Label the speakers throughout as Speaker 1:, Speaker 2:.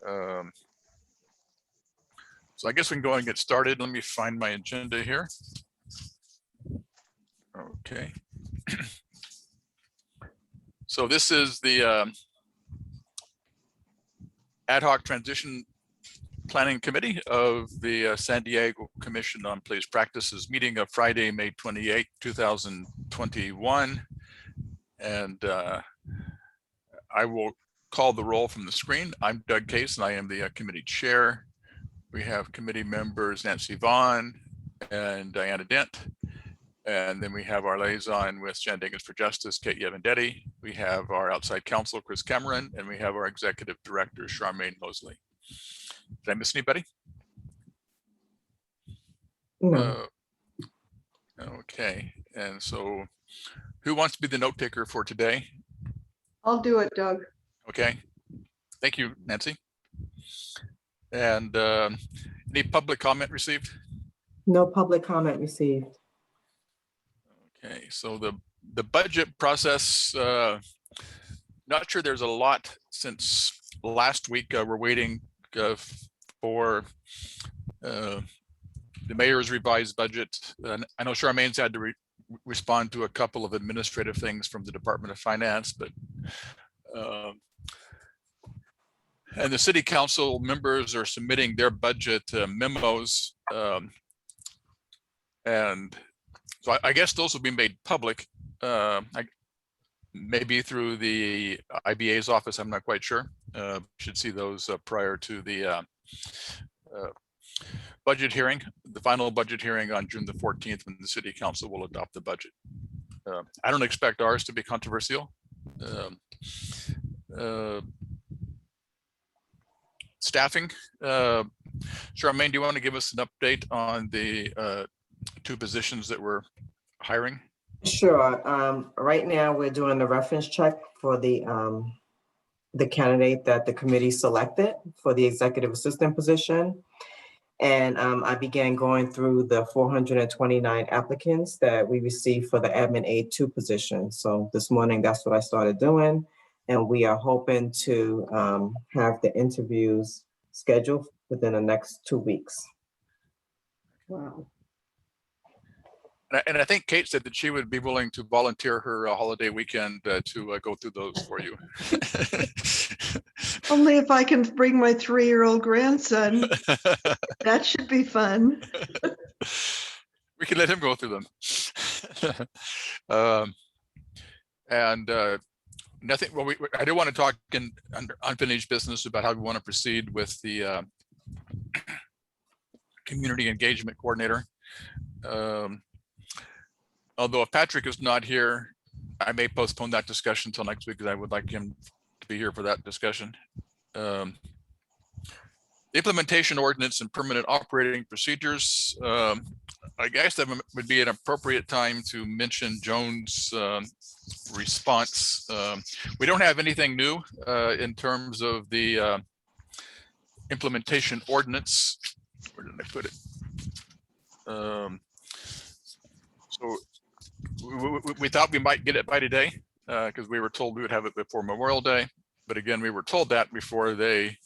Speaker 1: So I guess we can go ahead and get started. Let me find my agenda here. Okay. So this is the Ad Hoc Transition Planning Committee of the San Diego Commission on Police Practices meeting of Friday, May 28, 2021. And I will call the roll from the screen. I'm Doug Case and I am the committee chair. We have committee members Nancy Vaughn and Diana Dent. And then we have our liaison with Shenanigans for Justice, Kate Yevendetti. We have our outside counsel, Chris Cameron, and we have our executive director, Charmaine Mosley. Did I miss anybody?
Speaker 2: No.
Speaker 1: Okay, and so who wants to be the note taker for today?
Speaker 3: I'll do it, Doug.
Speaker 1: Okay, thank you, Nancy. And any public comment received?
Speaker 2: No public comment received.
Speaker 1: Okay, so the budget process, not sure there's a lot since last week. We're waiting for the mayor's revised budget. I know Charmaine's had to respond to a couple of administrative things from the Department of Finance, but and the city council members are submitting their budget memos, and so I guess those will be made public, maybe through the IBA's office. I'm not quite sure. Should see those prior to the budget hearing, the final budget hearing on June the 14th, when the city council will adopt the budget. I don't expect ours to be controversial. Staffing, Charmaine, do you want to give us an update on the two positions that we're hiring?
Speaker 2: Sure. Right now we're doing the reference check for the candidate that the committee selected for the executive assistant position. And I began going through the 429 applicants that we received for the admin aide 2 position. So this morning, that's what I started doing. And we are hoping to have the interviews scheduled within the next 2 weeks.
Speaker 3: Wow.
Speaker 1: And I think Kate said that she would be willing to volunteer her holiday weekend to go through those for you.
Speaker 3: Only if I can bring my 3-year-old grandson. That should be fun.
Speaker 1: We can let him go through them. Nothing. Well, I do want to talk in unfinished business about how we want to proceed with the community engagement coordinator. Although if Patrick is not here, I may postpone that discussion until next week because I would like him to be here for that discussion. The implementation ordinance and permanent operating procedures. I guess that would be an appropriate time to mention Joan's response. We don't have anything new in terms of the implementation ordinance. Where did I put it? So we thought we might get it by today because we were told we would have it before Memorial Day. But again, we were told that before they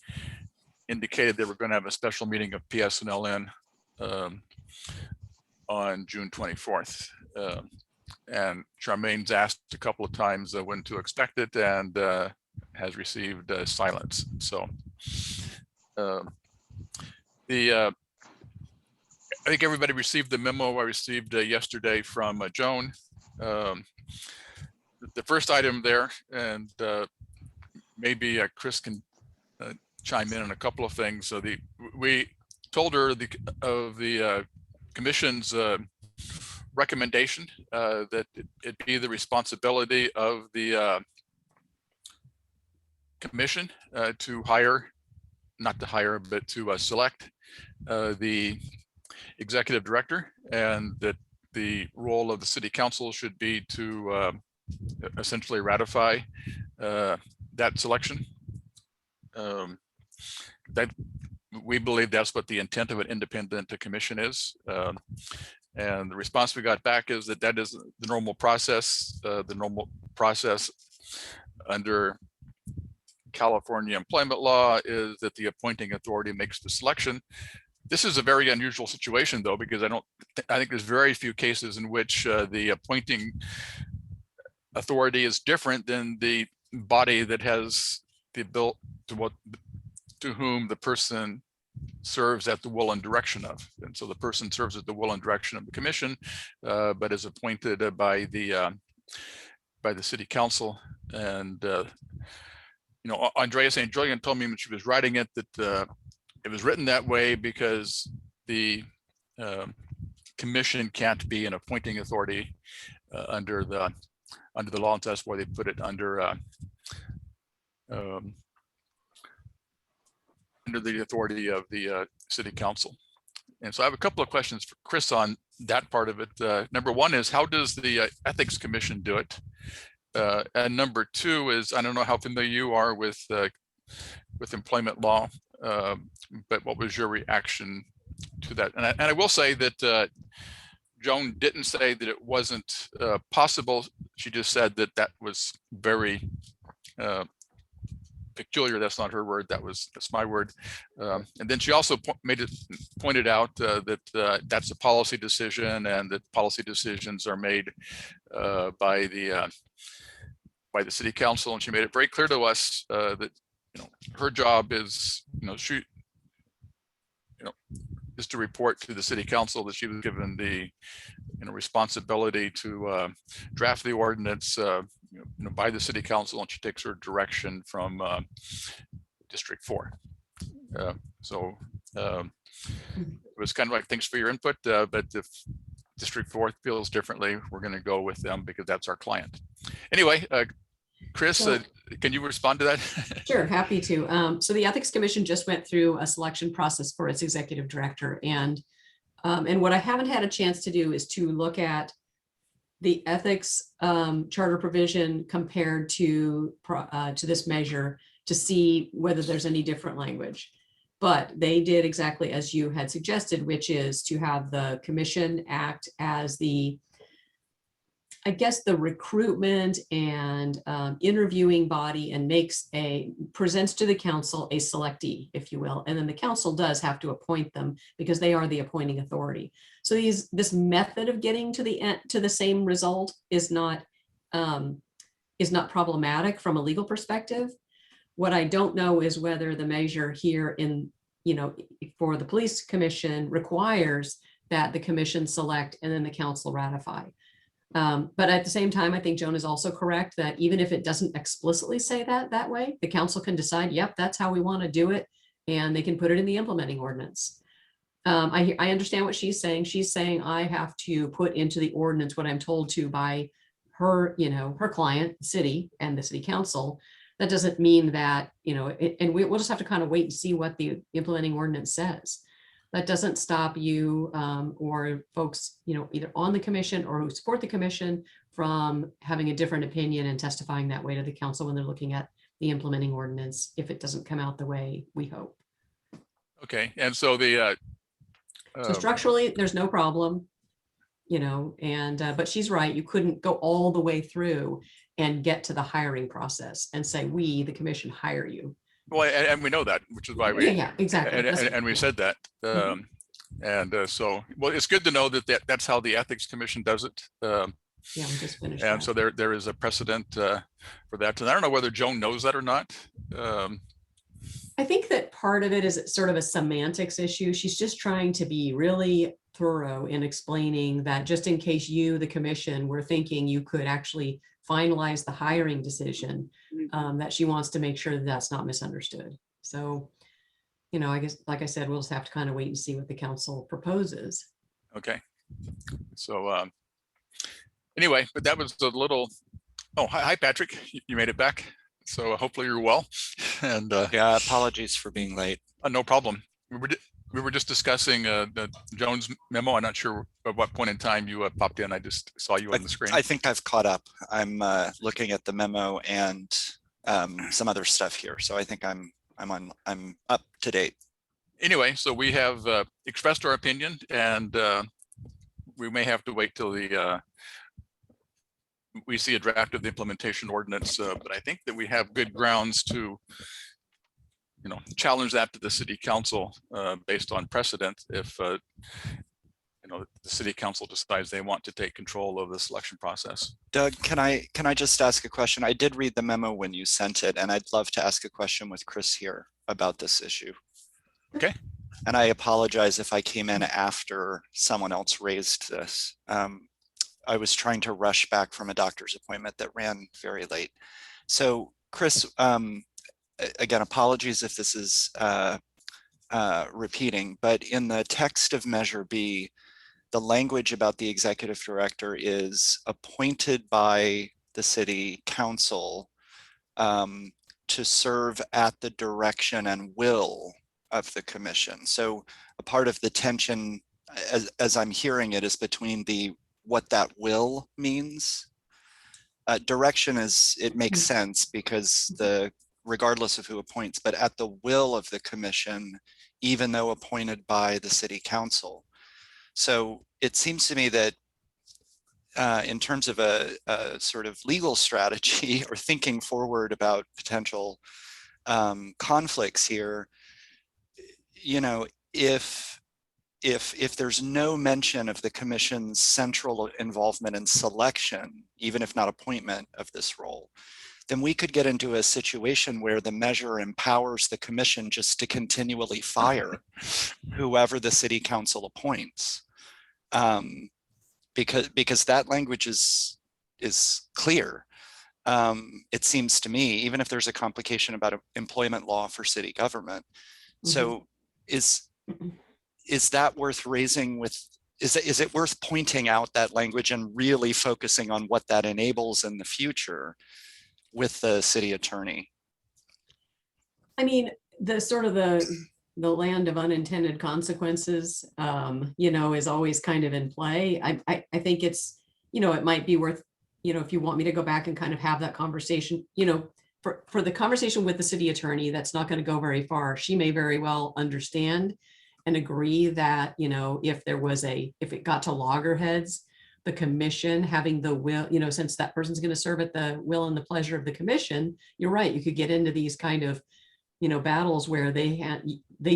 Speaker 1: indicated they were going to have a special meeting of PSNLN on June 24th. And Charmaine's asked a couple of times when to expect it and has received silence. So I think everybody received the memo I received yesterday from Joan. The first item there, and maybe Chris can chime in on a couple of things. So we told her of the commission's recommendation that it be the responsibility of the commission to hire, not to hire, but to select the executive director, and that the role of the city council should be to essentially ratify that selection. That we believe that's what the intent of an independent commission is. And the response we got back is that that is the normal process under California employment law is that the appointing authority makes the selection. This is a very unusual situation, though, because I think there's very few cases in which the appointing authority is different than the body that has the ability to whom the person serves at the will and direction of. And so the person serves at the will and direction of the commission, but is appointed by the city council. And Andrea St. Julian told me when she was writing it that it was written that way because the commission can't be an appointing authority under the law, and that's why they put it under the authority of the city council. And so I have a couple of questions for Chris on that part of it. Number one is, how does the ethics commission do it? And number two is, I don't know how familiar you are with employment law, but what was your reaction to that? And I will say that Joan didn't say that it wasn't possible. She just said that that was very peculiar. That's not her word. That's my word. And then she also pointed out that that's a policy decision, and that policy decisions are made by the city council. And she made it very clear to us that her job is is to report to the city council, that she was given the responsibility to draft the ordinance by the city council, and she takes her direction from District 4. So it was kind of like, thanks for your input, but if District 4 feels differently, we're going to go with them because that's our client. Anyway, Chris,
Speaker 4: So-
Speaker 1: can you respond to that?
Speaker 4: Sure, happy to. So the Ethics Commission just went through a selection process for its executive director, and what I haven't had a chance to do is to look at the ethics charter provision compared to this measure to see whether there's any different language. But they did exactly as you had suggested, which is to have the commission act as the, I guess, the recruitment and interviewing body, and presents to the council a selectee, if you will. And then the council does have to appoint them because they are the appointing authority. So this method of getting to the same result is not problematic from a legal perspective. What I don't know is whether the measure here for the police commission requires that the commission select and then the council ratify. But at the same time, I think Joan is also correct that even if it doesn't explicitly say that way, the council can decide, yep, that's how we want to do it, and they can put it in the implementing ordinance. I understand what she's saying. She's saying I have to put into the ordinance what I'm told to by her, her client, the city, and the city council. That doesn't mean that, and we'll just have to kind of wait and see what the implementing ordinance says. That doesn't stop you or folks, either on the commission or who support the commission from having a different opinion and testifying that way to the council when they're looking at the implementing ordinance, if it doesn't come out the way we hope.
Speaker 1: Okay, and so
Speaker 4: So structurally, there's no problem, but she's right. You couldn't go all the way through and get to the hiring process and say, we, the commission, hire you.
Speaker 1: well, and we know that, which is why we
Speaker 4: Yeah, exactly.
Speaker 1: and we said that. So, well, it's good to know that's how the ethics commission does it.
Speaker 4: Yeah, we just finished.
Speaker 1: And
Speaker 4: that.
Speaker 1: so there is a precedent for that. And I don't know whether Joan knows that or not.
Speaker 4: I think that part of it is sort of a semantics issue. She's just trying to be really thorough in explaining that, just in case you, the commission, were thinking you could actually finalize the hiring decision, that she wants to make sure that that's not misunderstood. So, I guess, like I said, we'll just have to kind of wait and see what the council proposes.
Speaker 1: Okay. So anyway, but that was a little, hi, Patrick, you made it back. So hopefully you're well. And
Speaker 5: yeah, apologies for being late.
Speaker 1: No problem. We were just discussing the Jones memo. I'm not sure at what point in time you popped in. I just saw you on the screen.
Speaker 5: I think I've caught up. I'm looking at the memo and some other stuff here. So I think I'm up to date.
Speaker 1: Anyway, so we have expressed our opinion, and we may have to wait till we see a draft of the implementation ordinance, but I think that we have good grounds to, challenge that to the city council based on precedent if, the city council decides they want to take control of the selection process.
Speaker 5: Doug, can I just ask a question? I did read the memo when you sent it, and I'd love to ask a question with Chris here about this issue.
Speaker 1: Okay.
Speaker 5: And I apologize if I came in after someone else raised this. I was trying to rush back from a doctor's appointment that ran very late. So Chris, again, apologies if this is repeating, but in the text of Measure B, the language about the executive director is appointed by the city council to serve at the direction and will of the commission. So a part of the tension, as I'm hearing it, is between what that will means. Direction it makes sense because regardless of who appoints, but at the will of the commission, even though appointed by the city council. So it seems to me that in terms of a sort of legal strategy or thinking forward about potential conflicts here, if there's no mention of the commission's central involvement in selection, even if not appointment of this role, then we could get into a situation where the measure empowers the commission just to continually fire whoever the city council appoints. Because that language is clear. It seems to me, even if there's a complication about employment law for city government. So is that worth raising with, is it worth pointing out that language and really focusing on what that enables in the future with the city attorney?
Speaker 4: I mean, the land of unintended consequences, is always kind of in play. I think it's, it might be worth, if you want me to go back and kind of have that conversation, for the conversation with the city attorney, that's not going to go very far. She may very well understand and agree that, if it got to loggerheads, the commission having the will, since that person's going to serve at the will and the pleasure of the commission, you're right, you could get into these kind of battles where they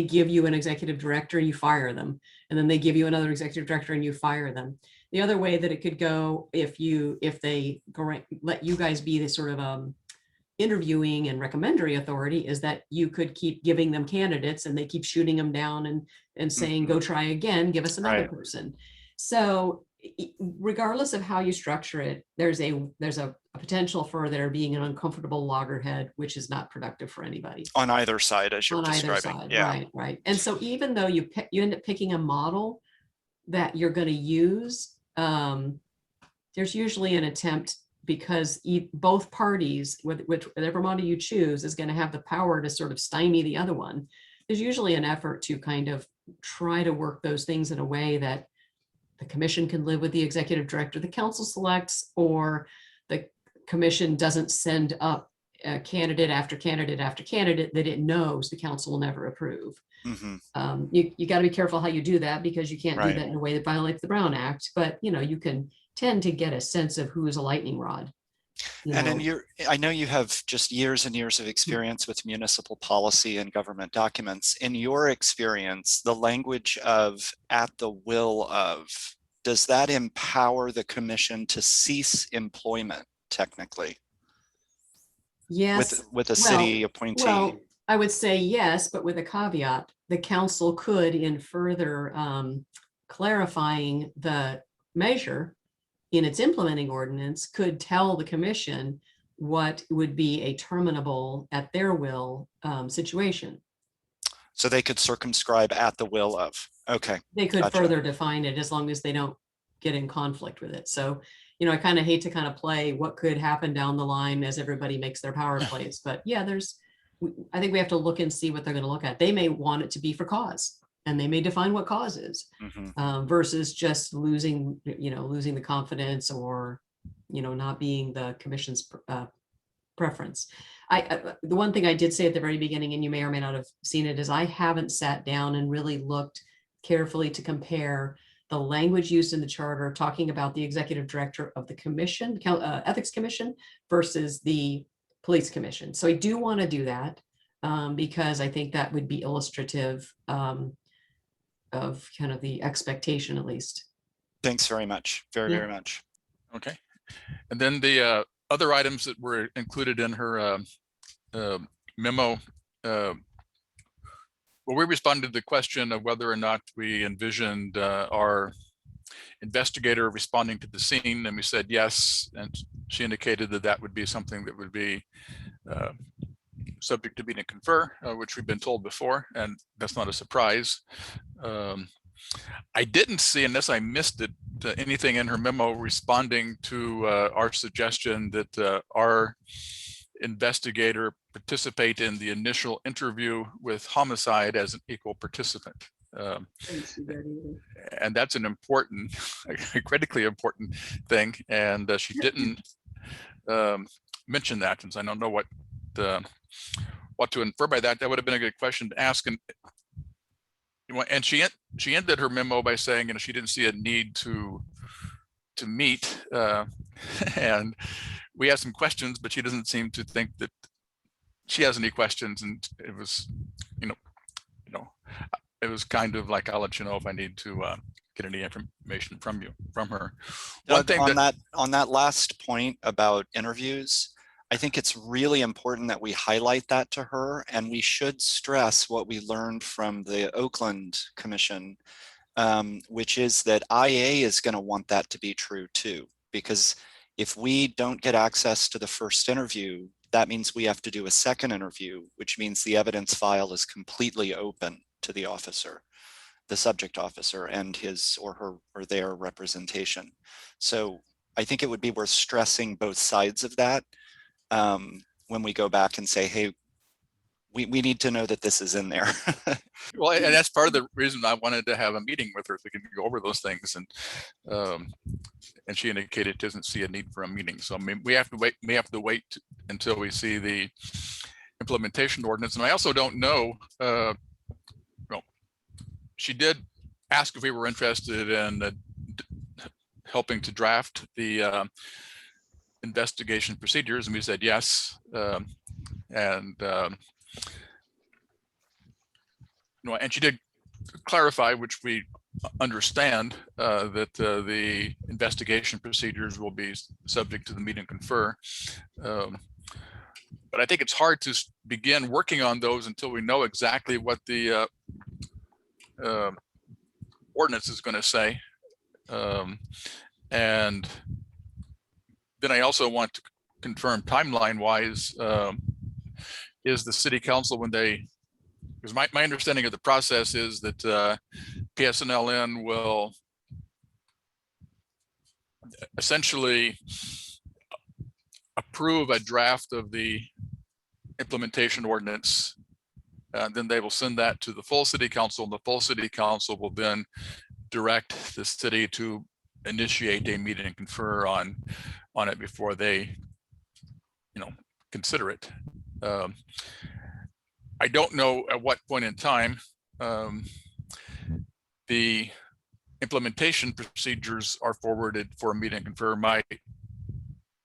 Speaker 4: give you an executive director, you fire them, and then they give you another executive director and you fire them. The other way that it could go, if they let you guys be the sort of interviewing and recommendatory authority, is that you could keep giving them candidates and they keep shooting them down and saying, go try again, give us another person. So regardless of how you structure it, there's a potential for there being an uncomfortable loggerhead, which is not productive for anybody.
Speaker 5: On either side, as you're
Speaker 4: On either
Speaker 5: describing.
Speaker 4: side,
Speaker 5: Yeah.
Speaker 4: right. And so even though you end up picking a model that you're going to use, there's usually an attempt, because both parties, whatever model you choose, is going to have the power to sort of stymie the other one. There's usually an effort to kind of try to work those things in a way that the commission can live with the executive director the council selects, or the commission doesn't send up candidate after candidate after candidate that it knows the council will never approve. You got to be careful how you do that, because you can't do that in a way that violates the Brown Act, but you can tend to get a sense of who is a lightning rod.
Speaker 5: I know you have just years and years of experience with municipal policy and government documents. In your experience, the language of "at the will of," does that empower the commission to cease employment technically?
Speaker 4: Yes.
Speaker 5: With a city appointee?
Speaker 4: Well, I would say yes, but with a caveat. The council could, in further clarifying the measure in its implementing ordinance, could tell the commission what would be a terminable at their will situation.
Speaker 5: So they could circumscribe "at the will of." Okay.
Speaker 4: They could
Speaker 5: Gotcha.
Speaker 4: further define it, as long as they don't get in conflict with it. So, I kind of hate to kind of play what could happen down the line as everybody makes their power plays. But yeah, I think we have to look and see what they're going to look at. They may want it to be for cause, and they may define what cause is, versus just losing the confidence, or, not being the commission's preference. The one thing I did say at the very beginning, and you may or may not have seen it, is I haven't sat down and really looked carefully to compare the language used in the charter talking about the executive director of the commission, ethics commission versus the police commission. So I do want to do that because I think that would be illustrative of kind of the expectation, at least.
Speaker 5: Thanks very much. Very,
Speaker 4: Yeah.
Speaker 5: very much.
Speaker 1: Okay. And then the other items that were included in her memo, well, we responded to the question of whether or not we envisioned our investigator responding to the scene, and we said yes, and she indicated that that would be something that would be subject to meet and confer, which we've been told before, and that's not a surprise. I didn't see, unless I missed it, anything in her memo responding to our suggestion that our investigator participate in the initial interview with homicide as an equal participant. And that's an important, a critically important thing. And she didn't mention that, since I don't know what to infer by that. That would have been a good question to ask. And she ended her memo by saying, you know, she didn't see a need to meet. And we asked some questions, but she doesn't seem to think that she has any questions. And it was, it was kind of like, I'll let you know if I need to get any information from her.
Speaker 5: Doug, on that last point about interviews, I think it's really important that we highlight that to her, and we should stress what we learned from the Oakland Commission, which is that IA is going to want that to be true too, because if we don't get access to the first interview, that means we have to do a second interview, which means the evidence file is completely open to the officer, the subject officer, and his or her or their representation. So I think it would be worth stressing both sides of that when we go back and say, hey, we need to know that this is in there.
Speaker 1: Well, and that's part of the reason I wanted to have a meeting with her, so we can go over those things. And she indicated doesn't see a need for a meeting. So I mean, we have to wait until we see the implementation ordinance. And I also don't know, she did ask if we were interested in helping to draft the investigation procedures, and we said yes. And she did clarify, which we understand, that the investigation procedures will be subject to the meet and confer. But I think it's hard to begin working on those until we know exactly what the ordinance is going to say. And then I also want to confirm timeline wise, is the city council, when they, because my understanding of the process is that PSNLN will essentially approve a draft of the implementation ordinance. Then they will send that to the full city council, and the full city council will then direct the city to initiate a meet and confer on it before they, consider it. I don't know at what point in time the implementation procedures are forwarded for a meet and confer. My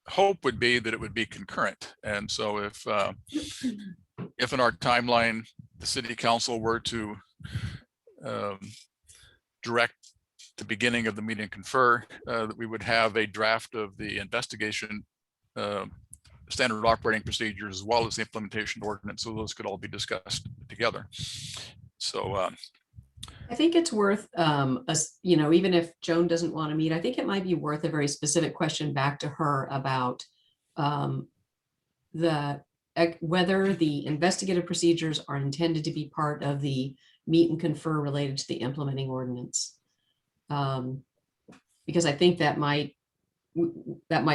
Speaker 1: hope would be that it would be concurrent. And so if in our timeline, the city council were to direct the beginning of the meet and confer, that we would have a draft of the investigation standard operating procedures as well as the implementation ordinance, so those could all be discussed together. So
Speaker 4: I think it's worth even if Joan doesn't want to meet, I think it might be worth a very specific question back to her about whether the investigative procedures are intended to be part of the meet and confer related to the implementing ordinance. Because I think that might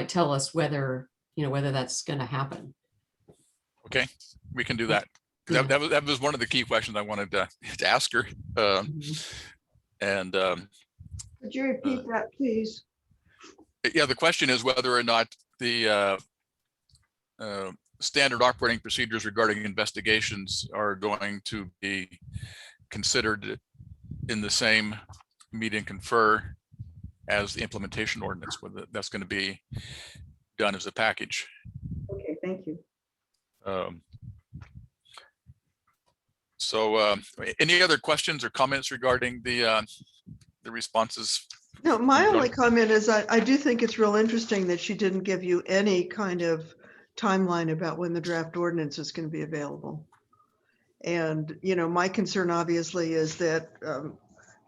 Speaker 4: tell us whether that's going to happen.
Speaker 1: Okay, we can do that.
Speaker 4: Yeah.
Speaker 1: That was one of the key questions I wanted to ask her. And
Speaker 3: Could you repeat that, please?
Speaker 1: yeah, the question is whether or not the standard operating procedures regarding investigations are going to be considered in the same meet and confer as the implementation ordinance, whether that's going to be done as a package.
Speaker 3: Okay, thank you.
Speaker 1: So any other questions or comments regarding the responses?
Speaker 3: No, my
Speaker 1: from
Speaker 3: only
Speaker 1: Johnny?
Speaker 3: comment is I do think it's real interesting that she didn't give you any kind of timeline about when the draft ordinance is going to be available. And, you know, my concern obviously is that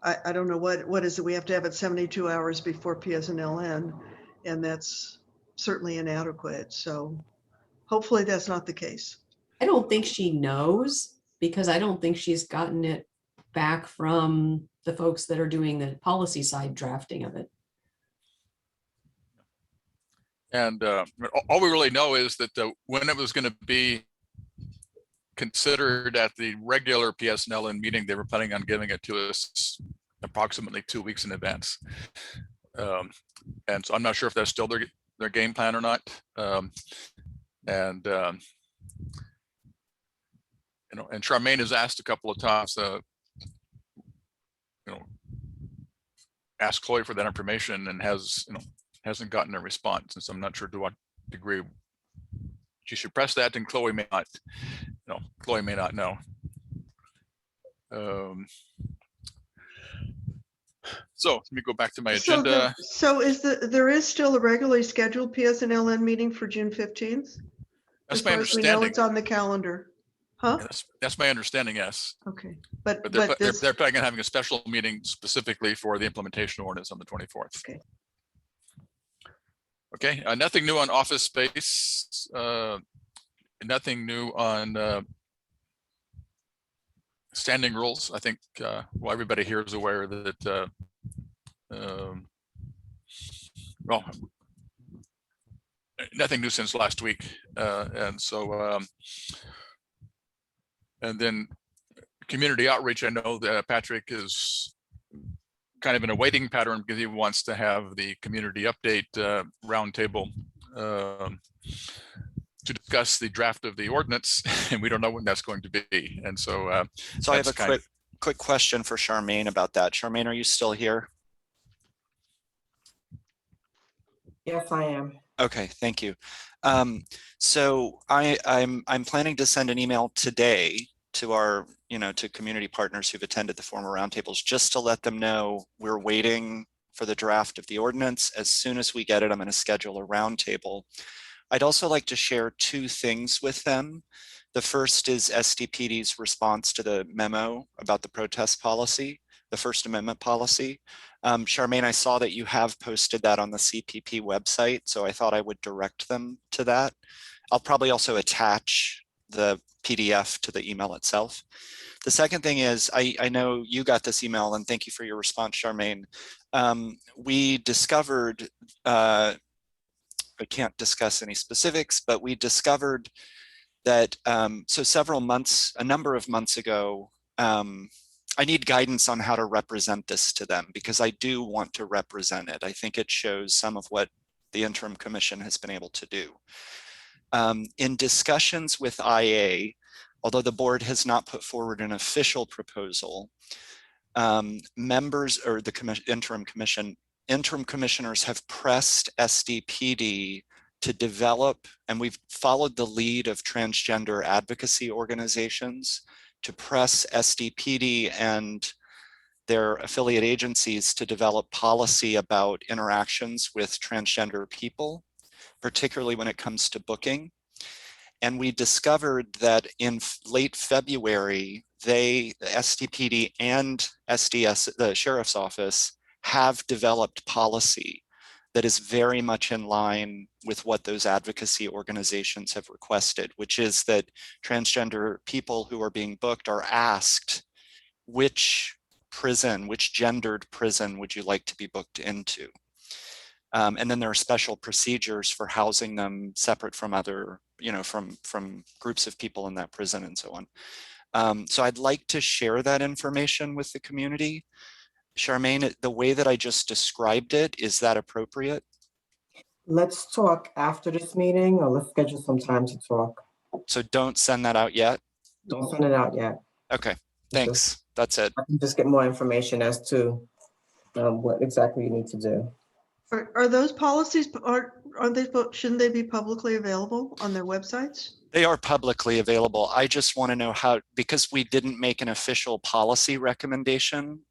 Speaker 3: I don't know what is it, we have to have it 72 hours before PSNLN, and that's certainly inadequate. So hopefully that's not the case.
Speaker 4: I don't think she knows, because I don't think she's gotten it back from the folks that are doing the policy side drafting of it.
Speaker 1: And all we really know is that when it was going to be considered at the regular PSNLN meeting, they were planning on giving it to us approximately 2 weeks in advance. And so I'm not sure if that's still their game plan or not. You know, and Charmaine has asked a couple of times, you know, asked Chloe for that information and hasn't gotten a response. And so I'm not sure to what degree she should press that, and Chloe may not, Chloe may not know. So let me go back to my agenda.
Speaker 3: So there is still a regularly scheduled PSNLN meeting for June 15th?
Speaker 1: That's
Speaker 3: As
Speaker 1: my
Speaker 3: far as we know,
Speaker 1: understanding.
Speaker 3: it's on the calendar. Huh?
Speaker 1: That's my understanding, yes.
Speaker 3: Okay,
Speaker 1: But they're planning on having a special meeting specifically for the implementation ordinance on the 24th.
Speaker 3: Okay.
Speaker 1: Okay, nothing new on office space. Nothing new on standing rules. I think well, everybody here is aware that well, nothing new since last week, and so and then community outreach. I know that Patrick is kind of in a waiting pattern because he wants to have the community update roundtable to discuss the draft of the ordinance, and we don't know when that's going to be. And so
Speaker 5: So I have a quick question for Charmaine about that. Charmaine, are you still here?
Speaker 2: Yes, I am.
Speaker 5: Okay, thank you. So I'm planning to send an email today to our, to community partners who've attended the former roundtables, just to let them know we're waiting for the draft of the ordinance. As soon as we get it, I'm going to schedule a roundtable. I'd also like to share two things with them. The first is SDPD's response to the memo about the protest policy, the First Amendment policy. Charmaine, I saw that you have posted that on the CPP website, so I thought I would direct them to that. I'll probably also attach the PDF to the email itself. The second thing is, I know you got this email, and thank you for your response, Charmaine. We discovered, I can't discuss any specifics, but we discovered that, a number of months ago, I need guidance on how to represent this to them, because I do want to represent it. I think it shows some of what the interim commission has been able to do. In discussions with IA, although the board has not put forward an official proposal, members or the interim commissioners have pressed SDPD to develop, and we've followed the lead of transgender advocacy organizations, to press SDPD and their affiliate agencies to develop policy about interactions with transgender people, particularly when it comes to booking. And we discovered that in late February, the SDPD and SDS, the Sheriff's Office, have developed policy that is very much in line with what those advocacy organizations have requested, which is that transgender people who are being booked are asked which gendered prison would you like to be booked into? And then there are special procedures for housing them separate from other, from groups of people in that prison and so on. So I'd like to share that information with the community. Charmaine, the way that I just described it, is that appropriate?
Speaker 2: Let's talk after this meeting, or let's schedule some time to talk.
Speaker 5: So don't send that out yet?
Speaker 2: Don't send it out yet.
Speaker 5: Okay, thanks. That's it.
Speaker 2: I can just get more information as to what exactly you need to do.
Speaker 3: Are those policies, aren't they, shouldn't they be publicly available on their websites?
Speaker 5: They are publicly available. I just want to know how, because we didn't make an official policy recommendation.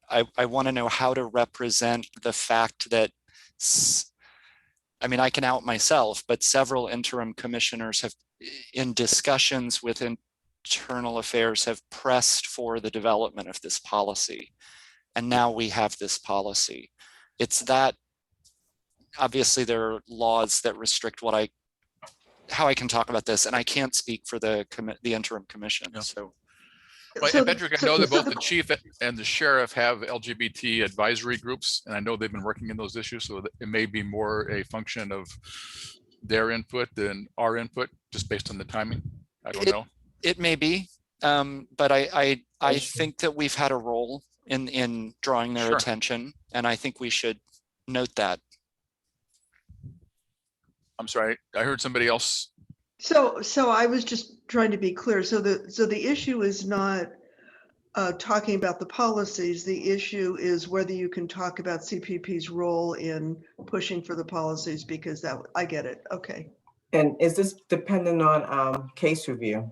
Speaker 5: I want to know how to represent the fact that, I mean, I can out myself, but several interim commissioners have, in discussions with internal affairs, have pressed for the development of this policy. And now we have this policy. It's that, obviously there are laws that restrict how I can talk about this, and I can't speak for the interim commission.
Speaker 1: Yeah.
Speaker 5: So
Speaker 1: Well,
Speaker 3: So-
Speaker 1: Patrick, I
Speaker 3: so-
Speaker 1: know that
Speaker 3: so
Speaker 1: both the chief and the sheriff have LGBT advisory groups, and I know they've been working in those issues, so that it may be more a function of their input than our input, just based on the timing. I don't know.
Speaker 5: it may be, but I
Speaker 2: Okay.
Speaker 5: think that we've had a role in drawing their
Speaker 1: Sure.
Speaker 5: attention, and I think we should note that.
Speaker 1: I'm sorry, I heard somebody else.
Speaker 3: So I was just trying to be clear. So the issue is not talking about the policies. The issue is whether you can talk about CPP's role in pushing for the policies, because that, I get it. Okay.
Speaker 2: And is this dependent on case review?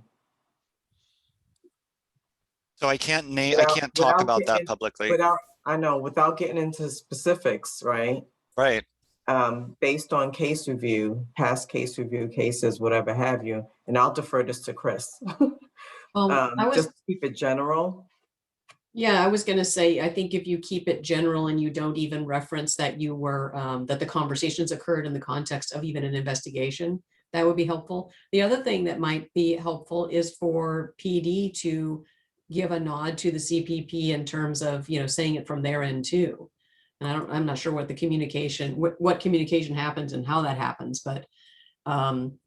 Speaker 5: So I can't I
Speaker 2: Without-
Speaker 5: can't talk
Speaker 2: without
Speaker 5: about that
Speaker 2: getting-
Speaker 5: publicly.
Speaker 2: Without getting into specifics, right?
Speaker 5: Right.
Speaker 2: Based on case review, past case review cases, whatever have you, and I'll defer this to Chris. Just keep it general.
Speaker 4: Yeah, I was gonna say, I think if you keep it general and you don't even reference that you were, that the conversations occurred in the context of even an investigation, that would be helpful. The other thing that might be helpful is for PD to give a nod to the CPP in terms of, saying it from their end too. And I'm not sure what the communication, what communication happens and how that happens, but I'm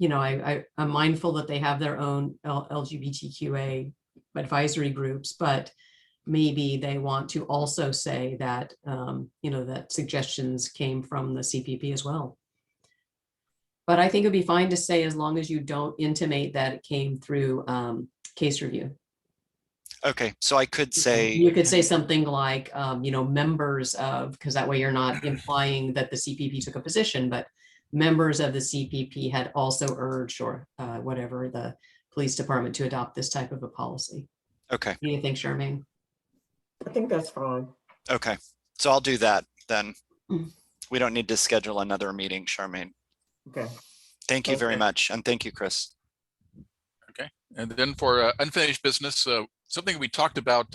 Speaker 4: mindful that they have their own LGBTQA advisory groups, but maybe they want to also say that, that suggestions came from the CPP as well. But I think it'd be fine to say, as long as you don't intimate that it came through case review.
Speaker 5: Okay, so I could say,
Speaker 4: You could say something like, members of, because that way you're not implying that the CPP took a position, but members of the CPP had also urged, or whatever, the police department to adopt this type of a policy.
Speaker 5: okay,
Speaker 4: What do you think, Charmaine?
Speaker 2: I think that's fine.
Speaker 5: okay. So I'll do that then.
Speaker 4: Mm.
Speaker 5: We don't need to schedule another meeting, Charmaine.
Speaker 2: Okay.
Speaker 5: Thank you very
Speaker 2: Okay.
Speaker 5: much. And thank you, Chris.
Speaker 1: Okay, and then for unfinished business, something we talked about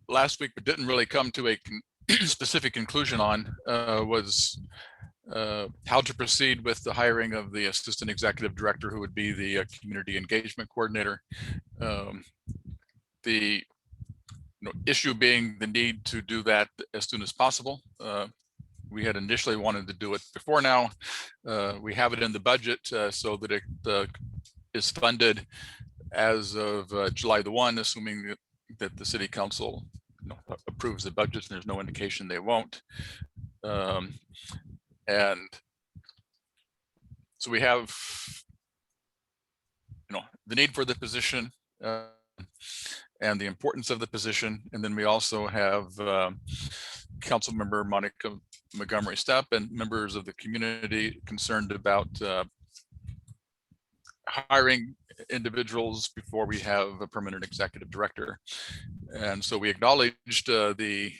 Speaker 1: last week, but didn't really come to a specific conclusion on, was how to proceed with the hiring of the assistant executive director, who would be the community engagement coordinator. The issue being the need to do that as soon as possible. We had initially wanted to do it before now. We have it in the budget so that it is funded as of July the 1, assuming that the city council approves the budget, and there's no indication they won't. And so we have the need for the position and the importance of the position. And then we also have council member Monica Montgomery Stepp and members of the community concerned about hiring individuals before we have a permanent executive director. And so we acknowledged the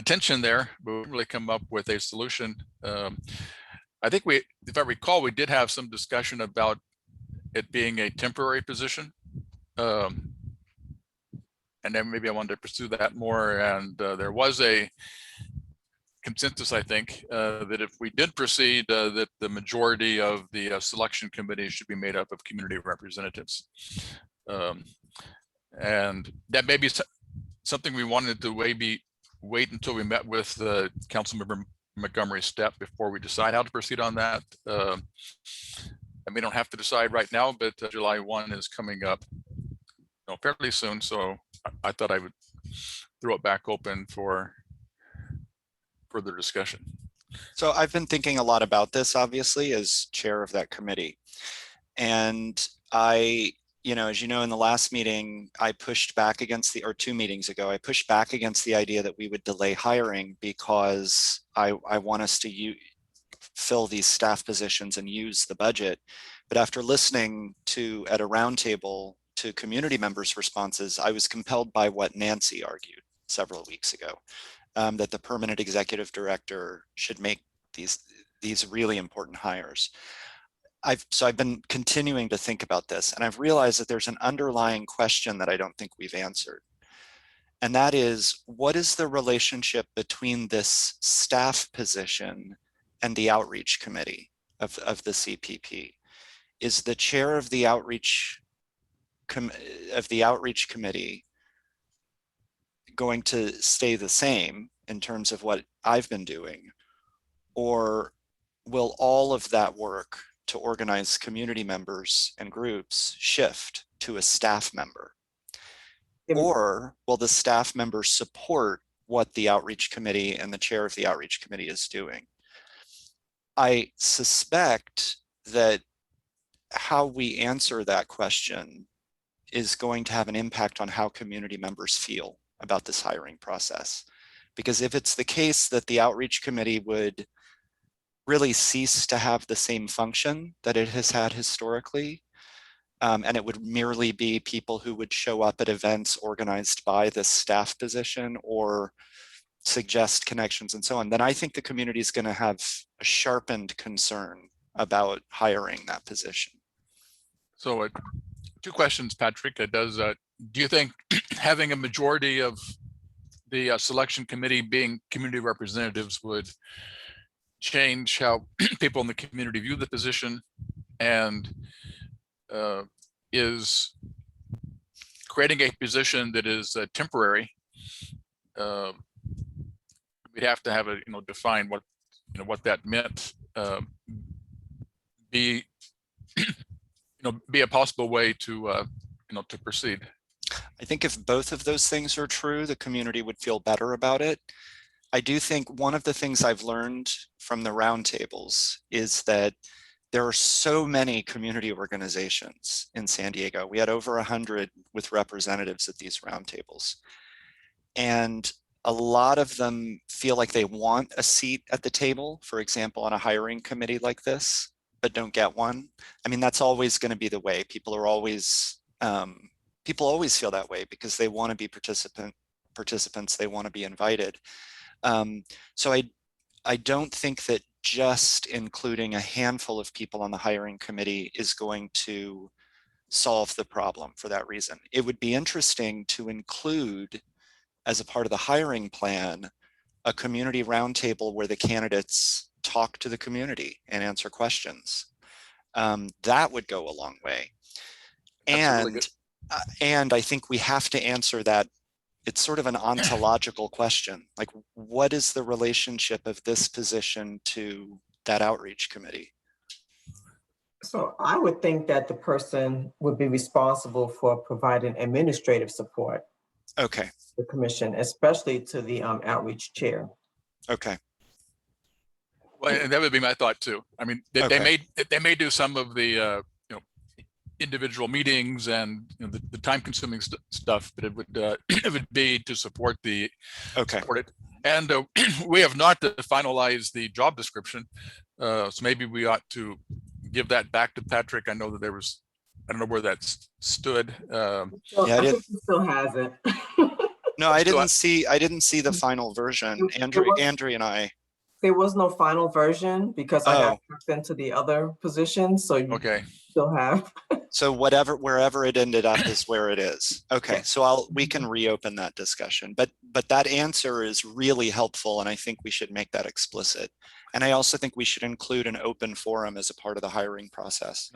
Speaker 1: tension there, but we didn't really come up with a solution. I think if I recall, we did have some discussion about it being a temporary position. And then maybe I wanted to pursue that more. And there was a consensus, I think, that if we did proceed, that the majority of the selection committee should be made up of community representatives. And that may be something we wanted to wait until we met with the council member Montgomery Stepp before we decide how to proceed on that. And we don't have to decide right now, but July 1 is coming up fairly soon. So I thought I would throw it back open for further discussion.
Speaker 5: So I've been thinking a lot about this, obviously, as chair of that committee. And I as you know, in the last meeting, I pushed back against or 2 meetings ago, I pushed back against the idea that we would delay hiring because I want us to fill these staff positions and use the budget. But after listening at a roundtable to community members' responses, I was compelled by what Nancy argued several weeks ago, that the permanent executive director should make these really important hires. So I've been continuing to think about this, and I've realized that there's an underlying question that I don't think we've answered. And that is, what is the relationship between this staff position and the outreach committee of the CPP? Is the chair of the outreach committee going to stay the same in terms of what I've been doing? Or will all of that work to organize community members and groups shift to a staff member? Or will the staff members support what the outreach committee and the chair of the outreach committee is doing? I suspect that how we answer that question is going to have an impact on how community members feel about this hiring process. Because if it's the case that the outreach committee would really cease to have the same function that it has had historically, and it would merely be people who would show up at events organized by the staff position or suggest connections and so on, then I think the community is going to have a sharpened concern about hiring that position.
Speaker 1: So 2 questions, Patrick. Do you think having a majority of the selection committee being community representatives would change how people in the community view the position? And is creating a position that is temporary, we'd have to have a define what that meant, be a possible way to to proceed?
Speaker 5: I think if both of those things are true, the community would feel better about it. I do think one of the things I've learned from the roundtables is that there are so many community organizations in San Diego. We had over 100 with representatives at these roundtables. And a lot of them feel like they want a seat at the table, for example, on a hiring committee like this, but don't get one. I mean, that's always going to be the way. People always feel that way because they want to be participants, they want to be invited. So I don't think that just including a handful of people on the hiring committee is going to solve the problem for that reason. It would be interesting to include, as a part of the hiring plan, a community roundtable where the candidates talk to the community and answer questions. That would go a long way. And I think we have to answer that. It's sort of an ontological question. Like, what is the relationship of this position to that outreach committee?
Speaker 2: So I would think that the person would be responsible for providing administrative support.
Speaker 5: Okay.
Speaker 2: To the commission, especially to the outreach chair.
Speaker 5: Okay.
Speaker 1: Well, and that would be my thought too. I mean, they may do some of the individual meetings and the time-consuming stuff, but it would be to support support it. And we have not finalized the job description, so maybe we ought to give that back to Patrick. I know that I don't know where that stood.
Speaker 2: I think he still has it.
Speaker 5: No, I didn't see the final version. Andrew and I.
Speaker 2: There was no final version because I got tucked into the other position. So you still have.
Speaker 5: So wherever it ended up is where it is. Okay, yeah. So we can reopen that discussion. But that answer is really helpful, and I think we should make that explicit. And I also think we should include an open forum as a part of the hiring process.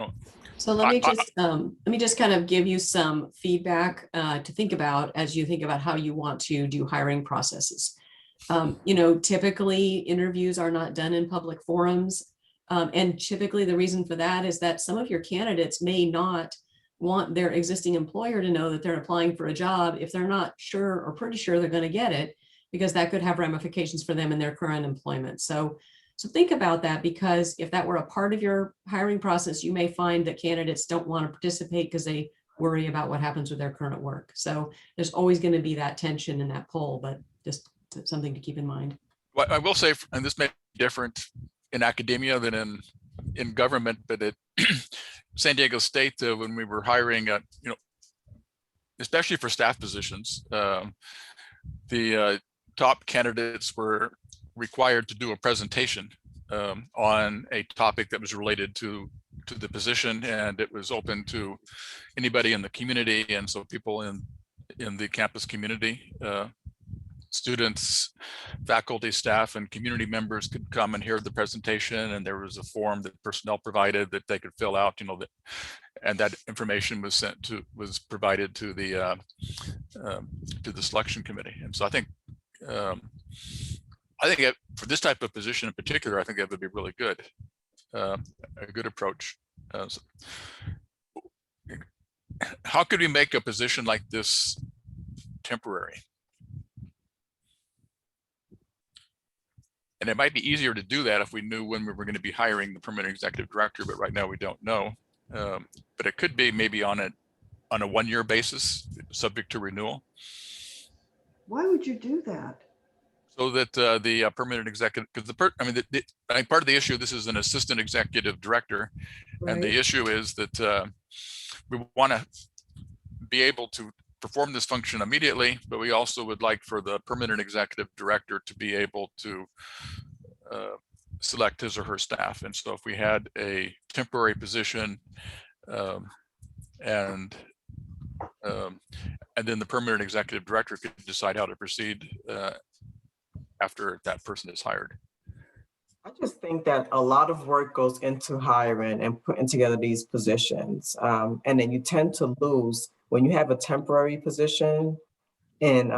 Speaker 4: So let me just kind of give you some feedback to think about as you think about how you want to do hiring processes. Typically interviews are not done in public forums. And typically the reason for that is that some of your candidates may not want their existing employer to know that they're applying for a job if they're not sure or pretty sure they're going to get it, because that could have ramifications for them in their current employment. So think about that, because if that were a part of your hiring process, you may find that candidates don't want to participate because they worry about what happens with their current work. So there's always going to be that tension in that poll, but just something to keep in mind.
Speaker 1: Well, I will say, and this may be different in academia than in government, but at San Diego State, when we were hiring, especially for staff positions, the top candidates were required to do a presentation on a topic that was related to the position, and it was open to anybody in the community. And so people in the campus community, students, faculty, staff, and community members could come and hear the presentation. And there was a form that personnel provided that they could fill out, and that information was provided to the selection committee. And so I think for this type of position in particular, I think that would be really good, a good approach. How could we make a position like this temporary? And it might be easier to do that if we knew when we were going to be hiring the permanent executive director, but right now we don't know. But it could be maybe on a 1-year basis, subject to renewal.
Speaker 3: Why would you do that?
Speaker 1: So that the permanent executive, because I think part of the issue, this is an assistant executive director, and the
Speaker 3: Right.
Speaker 1: issue is that we want to be able to perform this function immediately, but we also would like for the permanent executive director to be able to select his or her staff. And so if we had a temporary position and then the permanent executive director could decide how to proceed after that person is hired.
Speaker 2: I just think that a lot of work goes into hiring and putting together these positions. And then you tend to lose when you have a temporary position, and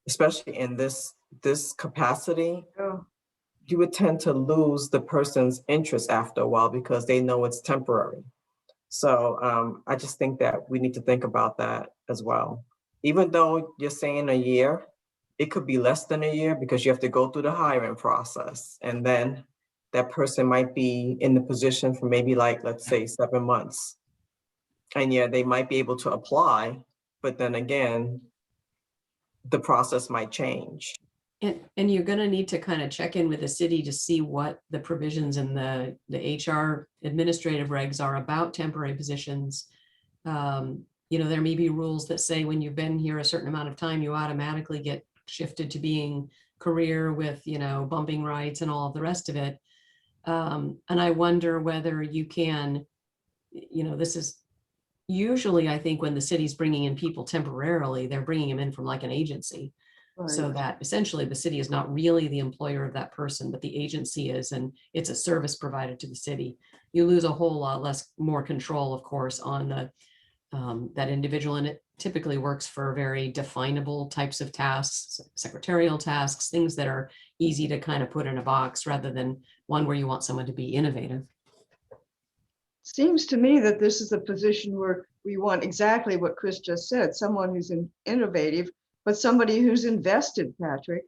Speaker 2: especially in this capacity,
Speaker 3: Oh,
Speaker 2: you would tend to lose the person's interest after a while because they know it's temporary. So I just think that we need to think about that as well. Even though you're saying a year, it could be less than a year because you have to go through the hiring process. And then that person might be in the position for maybe let's say 7 months. And yeah, they might be able to apply, but then again, the process might change.
Speaker 4: And you're going to need to kind of check in with the city to see what the provisions in the HR administrative regs are about temporary positions. There may be rules that say when you've been here a certain amount of time, you automatically get shifted to being career with, bumping rights and all of the rest of it. And I wonder whether you can, this is usually, I think, when the city's bringing in people temporarily, they're bringing them in from like an agency. So
Speaker 3: right.
Speaker 4: that essentially the city is not really the employer of that person, but the agency is, and it's a service provided to the city. You lose a whole lot more control, of course, on that individual, and it typically works for very definable types of tasks, secretarial tasks, things that are easy to kind of put in a box rather than one where you want someone to be innovative.
Speaker 3: Seems to me that this is a position where we want exactly what Chris just said, someone who's innovative, but somebody who's invested, Patrick.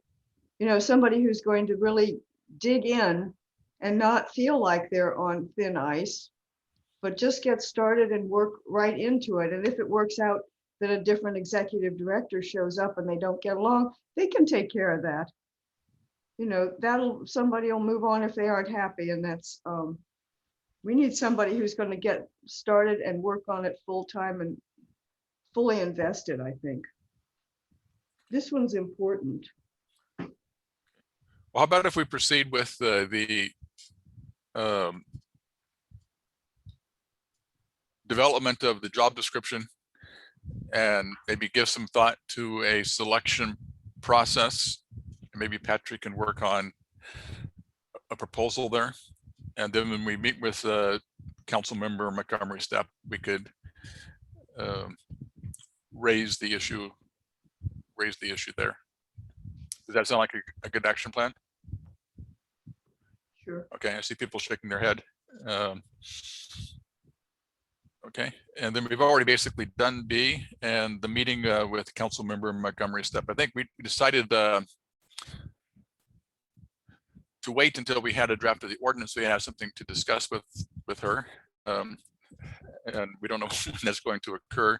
Speaker 3: Somebody who's going to really dig in and not feel like they're on thin ice, but just get started and work right into it. And if it works out that a different executive director shows up and they don't get along, they can take care of that. Somebody will move on if they aren't happy. And that's, we need somebody who's going to get started and work on it full time and fully invested, I think. This one's important.
Speaker 1: Well, how about if we proceed with the development of the job description and maybe give some thought to a selection process? Maybe Patrick can work on a proposal there. And then when we meet with Council Member Montgomery Stepp, we could raise the issue there. Does that sound like a good action plan?
Speaker 3: Sure.
Speaker 1: Okay, I see people shaking their head. Okay, and then we've already basically done B, and the meeting with Council Member Montgomery Stepp. I think we decided to wait until we had a draft of the ordinance so we had something to discuss with her. and we don't know when that's going to occur.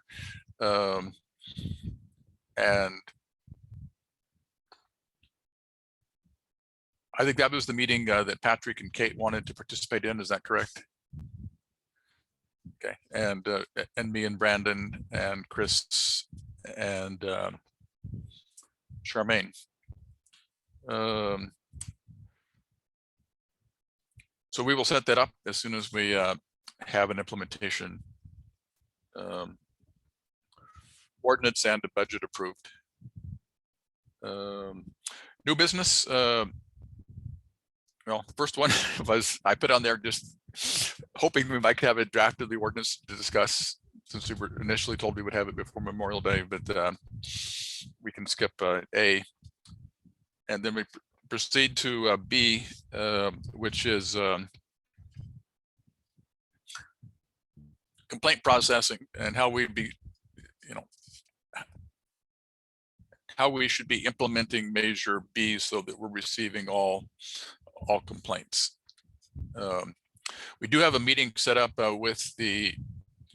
Speaker 1: And I think that was the meeting that Patrick and Kate wanted to participate in. Is that correct? Okay, and me and Brandon and Chris and Charmaine. So we will set that up as soon as we have an implementation ordinance and a budget approved. New business. Well, the first one was I put on there just hoping we might have a draft of the ordinance to discuss, since we were initially told we would have it before Memorial Day, but we can skip A. And then we proceed to B, which is complaint processing and how we be, how we should be implementing Measure B so that we're receiving all complaints. We do have a meeting set up with the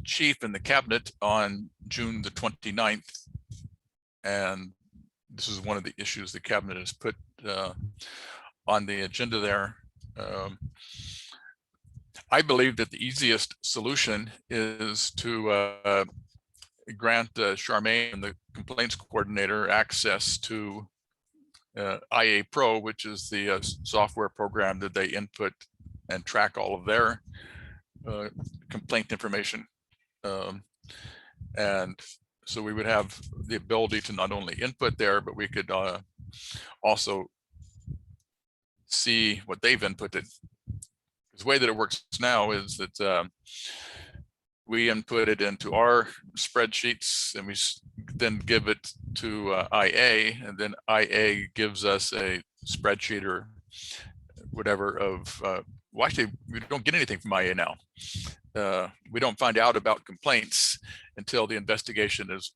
Speaker 1: chief and the cabinet on June the 29th. And this is one of the issues the cabinet has put on the agenda there. I believe that the easiest solution is to grant Charmaine and the complaints coordinator access to IAPRO, which is the software program that they input and track all of their complaint information. And so we would have the ability to not only input there, but we could also see what they've inputted. The way that it works now is that we input it into our spreadsheets and we then give it to IA, and then IA gives us a spreadsheet or whatever of, well, actually, we don't get anything from IA now. We don't find out about complaints until the investigation is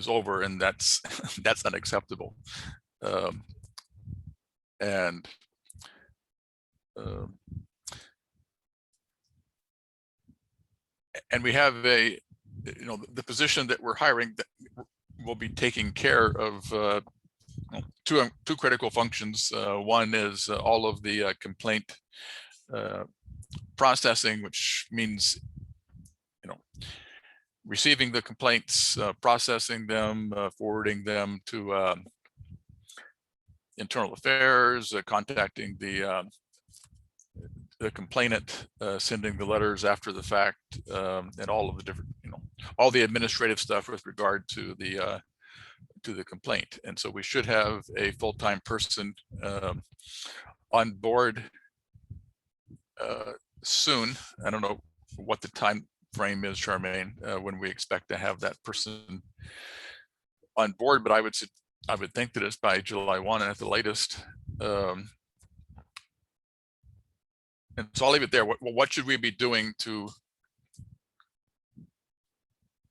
Speaker 1: over, and that's that's unacceptable. And we have a, the position that we're hiring that will be taking care of two critical functions. One is all of the complaint processing, which means receiving the complaints, processing them, forwarding them to internal affairs, contacting the complainant, sending the letters after the fact, and all of the different, all the administrative stuff with regard to the complaint. And so we should have a full-time person on board soon. I don't know what the time frame is, Charmaine, when we expect to have that person on board, but I would think that it's by July 1 at the latest. And so I'll leave it there. What should we be doing to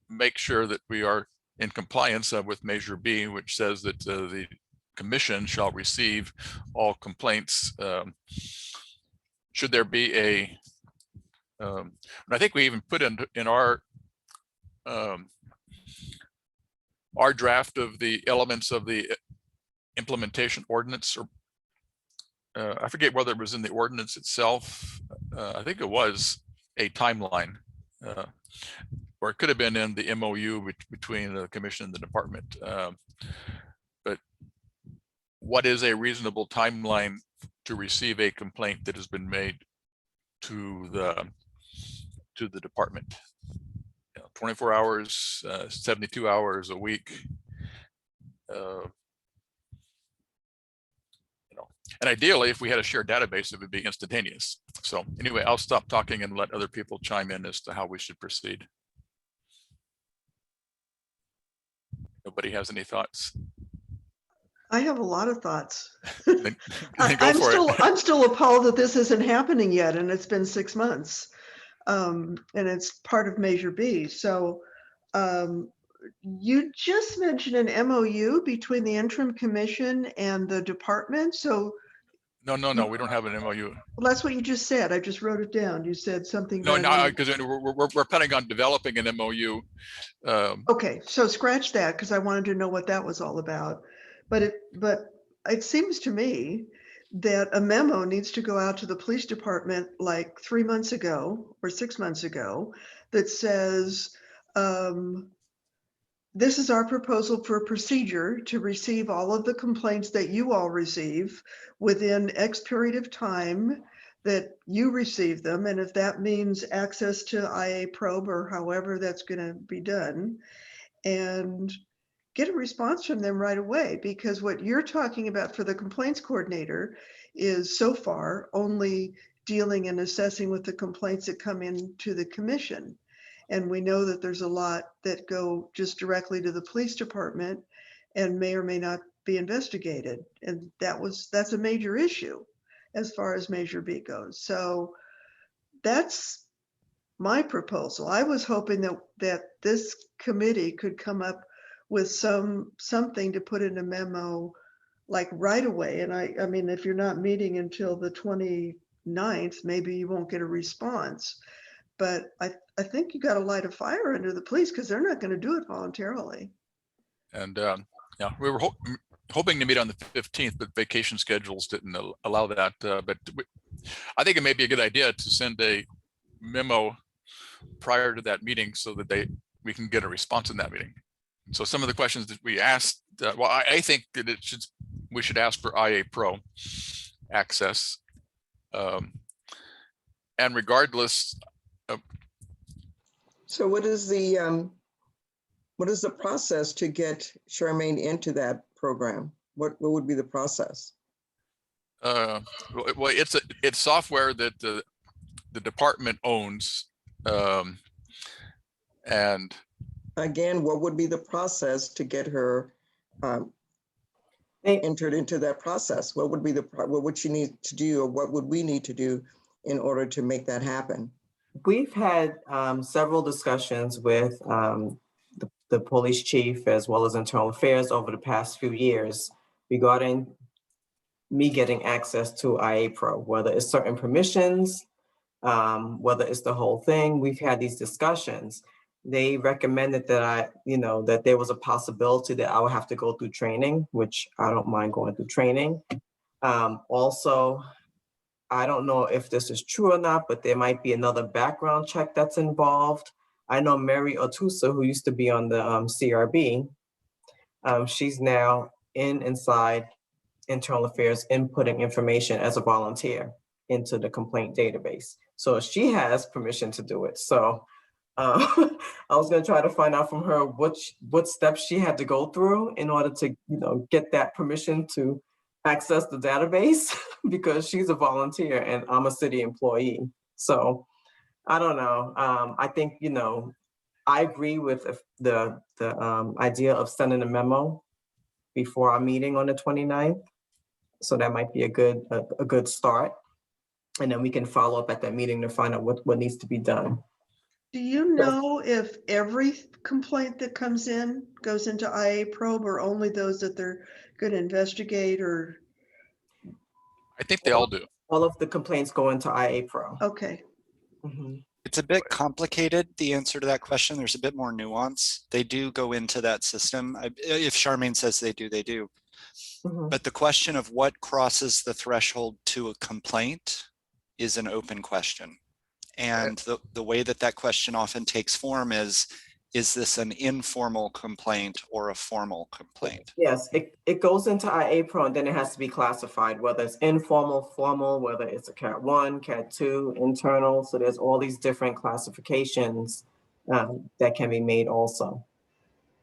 Speaker 1: make sure that we are in compliance with Measure B, which says that the commission shall receive all complaints? Should there be a, and I think we even put in our draft of the elements of the implementation ordinance, or I forget whether it was in the ordinance itself. I think it was a timeline, or it could have been in the MOU between the commission and the department. But what is a reasonable timeline to receive a complaint that has been made to the department? 24 hours, 72 hours, a week. And ideally, if we had a shared database, it would be instantaneous. So anyway, I'll stop talking and let other people chime in as to how we should proceed. Nobody has any thoughts?
Speaker 3: I have a lot of thoughts.
Speaker 1: Then go for it.
Speaker 3: I'm still appalled that this isn't happening yet, and it's been 6 months. And it's part of Measure B. So you just mentioned an MOU between the interim commission and the department. So
Speaker 1: No, we don't have an MOU.
Speaker 3: Well, that's what you just said. I just wrote it down. You said something.
Speaker 1: No,
Speaker 3: about
Speaker 1: no, because we're planning on developing an MOU.
Speaker 3: Okay, so scratch that because I wanted to know what that was all about. But it seems to me that a memo needs to go out to the police department like 3 months ago or 6 months ago that says, this is our proposal for a procedure to receive all of the complaints that you all receive within X period of time that you receive them. And if that means access to IAPRO or however that's going to be done, and get a response from them right away, because what you're talking about for the complaints coordinator is so far only dealing and assessing with the complaints that come into the commission. And we know that there's a lot that go just directly to the police department and may or may not be investigated. And that's a major issue as far as Measure B goes. So that's my proposal. I was hoping that this committee could come up with something to put in a memo like right away. And I mean, if you're not meeting until the 29th, maybe you won't get a response. But I think you got to light a fire under the police because they're not going to do it voluntarily.
Speaker 1: And yeah, we were hoping to meet on the 15th, but vacation schedules didn't allow that. But I think it may be a good idea to send a memo prior to that meeting so that we can get a response in that meeting. So some of the questions that we asked, well, I think that we should ask for IAPRO access. And regardless.
Speaker 6: So what is the process to get Charmaine into that program? What would be the process?
Speaker 1: Well, it's software that the department owns. And
Speaker 6: again, what would be the process to get her entered into that process? What would she need to do, or what would we need to do in order to make that happen?
Speaker 2: We've had several discussions with the police chief as well as internal affairs over the past few years regarding me getting access to IAPRO, whether it's certain permissions, whether it's the whole thing. We've had these discussions. They recommended that that there was a possibility that I would have to go through training, which I don't mind going through training. Also, I don't know if this is true or not, but there might be another background check that's involved. I know Mary Otusa, who used to be on the CRB, she's now inside internal affairs, inputting information as a volunteer into the complaint database. So she has permission to do it. So I was going to try to find out from her what steps she had to go through in order to get that permission to access the database because she's a volunteer and I'm a city employee. So I don't know. I think, I agree with the idea of sending a memo before our meeting on the 29th. So that might be a good start. And then we can follow up at that meeting to find out what needs to be done.
Speaker 3: Do you know if every complaint that comes in goes into IAPRO or only those that they're going to investigate? Or
Speaker 1: I think they all do.
Speaker 2: All of the complaints go into IAPRO.
Speaker 3: okay.
Speaker 2: Mm-hmm.
Speaker 5: It's a bit complicated, the answer to that question. There's a bit more nuance. They do go into that system. If Charmaine says they do, they do.
Speaker 2: Mm-hmm.
Speaker 5: But the question of what crosses the threshold to a complaint is an open question. And the way that question often takes form is this an informal complaint or a formal complaint?
Speaker 2: Yes, it goes into IAPRO and then it has to be classified, whether it's informal, formal, whether it's a Cat 1, Cat 2, internal. So there's all these different classifications that can be made also.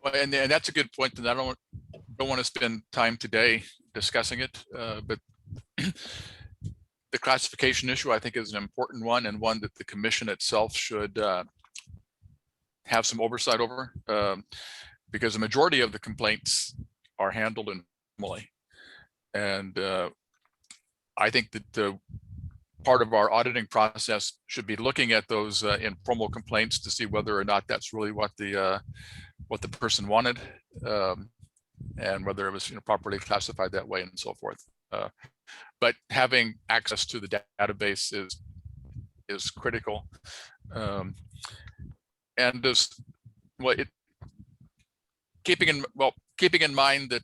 Speaker 1: Well, and that's a good point. And I don't want to spend time today discussing it, but the classification issue, I think, is an important one and one that the commission itself should have some oversight over, because the majority of the complaints are handled informally. And I think that the part of our auditing process should be looking at those informal complaints to see whether or not that's really what the person wanted, and whether it was properly classified that way and so forth. but having access to the database is critical. And this, well, keeping in mind that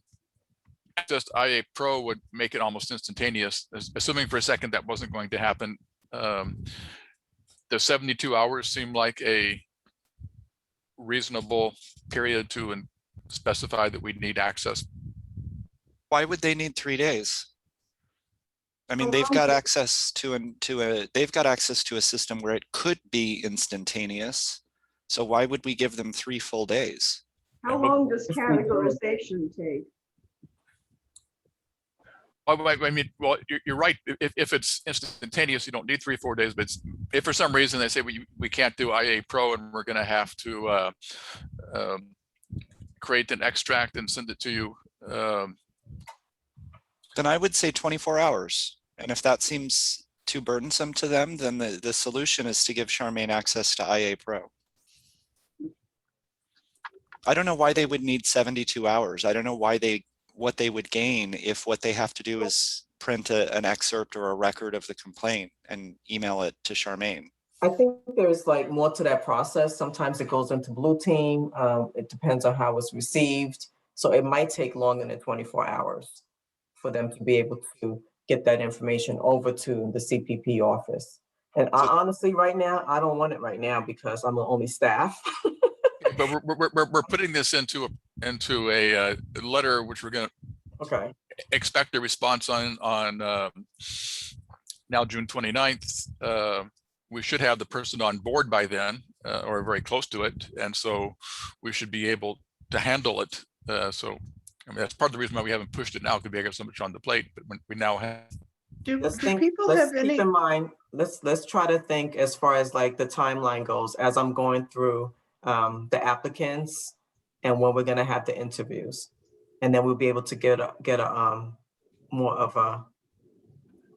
Speaker 1: just IAPRO would make it almost instantaneous, assuming for a second that wasn't going to happen. The 72 hours seem like a reasonable period to specify that we need access.
Speaker 5: Why would they need 3 days? I mean, they've got access to a system where it could be instantaneous. So why would we give them 3 full days?
Speaker 7: How long does categorization take?
Speaker 1: I mean, well, you're right. If it's instantaneous, you don't need 3-4 days. But if for some reason they say we can't do IAPRO and we're going to have to create an extract and send it to you,
Speaker 5: then I would say 24 hours. And if that seems too burdensome to them, then the solution is to give Charmaine access to IAPRO. I don't know why they would need 72 hours. I don't know what they would gain if what they have to do is print an excerpt or a record of the complaint and email it to Charmaine.
Speaker 2: I think there's like more to that process. Sometimes it goes into Blue Team. It depends on how it's received. So it might take longer than 24 hours for them to be able to get that information over to the CPP office. And honestly, right now, I don't want it right now because I'm the only staff.
Speaker 1: But we're putting this into a letter which we're going to expect a response on now June 29th. We should have the person on board by then, or very close to it, and so we should be able to handle it. So I mean, that's part of the reason why we haven't pushed it now, because we have so much on the plate. But when we now have,
Speaker 3: Do people have any?
Speaker 2: Keep in mind, let's try to think as far as like the timeline goes as I'm going through the applicants and when we're going to have the interviews, and then we'll be able to get a more of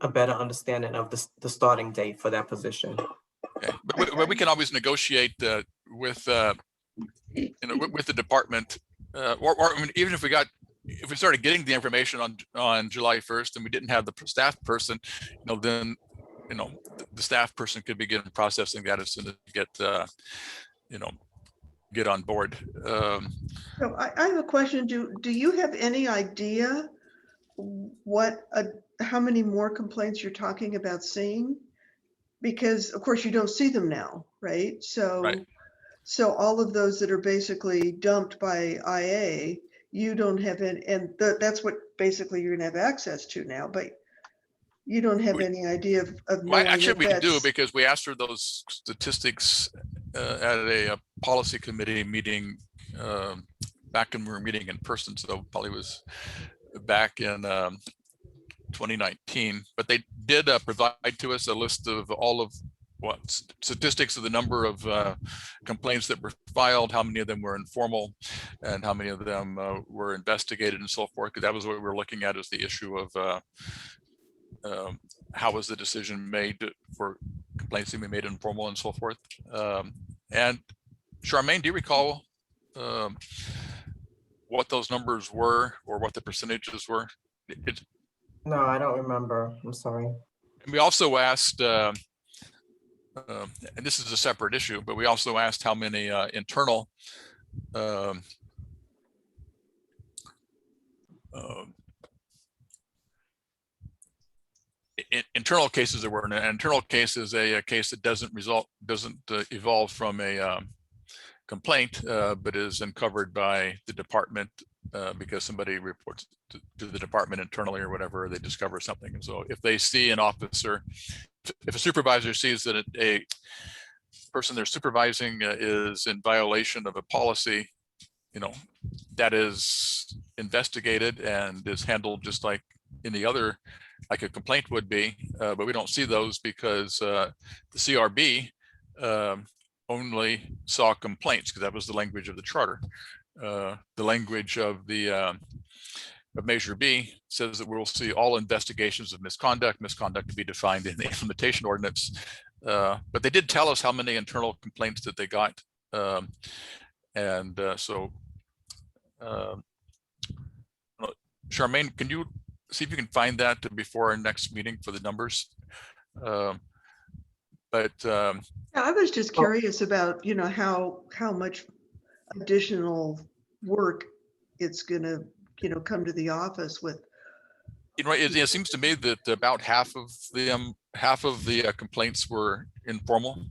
Speaker 2: a better understanding of the starting date for that position.
Speaker 1: okay. But we can always negotiate with with the department, or I mean, even if we started getting the information on July 1st and we didn't have the staff person, then the staff person could begin processing that as soon as we get on board.
Speaker 3: So I have a question. Do you have any idea how many more complaints you're talking about seeing? Because of course you don't see them now, right? So all of those that are basically dumped by IA, you don't have any, and that's what basically you're gonna have access to now, but you don't have any idea of
Speaker 1: Well,
Speaker 3: knowing
Speaker 1: actually,
Speaker 3: if
Speaker 1: we do,
Speaker 3: that's-
Speaker 1: because we asked for those statistics at a policy committee meeting back when we were meeting in person. So probably was back in 2019. But they did provide to us a list of all of statistics of the number of complaints that were filed, how many of them were informal, and how many of them were investigated and so forth. Because that was what we were looking at, as the issue of how was the decision made for complaints that we made informal and so forth. And Charmaine, do you recall what those numbers were, or what the percentages were?
Speaker 2: No, I don't remember. I'm sorry.
Speaker 1: And we also asked, and this is a separate issue, but we also asked how many internal internal cases there were. An internal case is a case that doesn't evolve from a complaint, but is uncovered by the department because somebody reports to the department internally or whatever, they discover something. And so if they see an officer, if a supervisor sees that a person they're supervising is in violation of a policy, that is investigated and is handled just like any other, like a complaint would be, but we don't see those because the CRB only saw complaints, because that was the language of the charter. The language of the of Measure B says that we'll see all investigations of misconduct to be defined in the implementation ordinance. But they did tell us how many internal complaints that they got. So Charmaine, can you see if you can find that before our next meeting for the numbers. But
Speaker 3: Yeah, I was just
Speaker 2: Oh.
Speaker 3: curious about, how much additional work it's gonna, come to the office with.
Speaker 1: it seems to me that about half of the complaints were informal.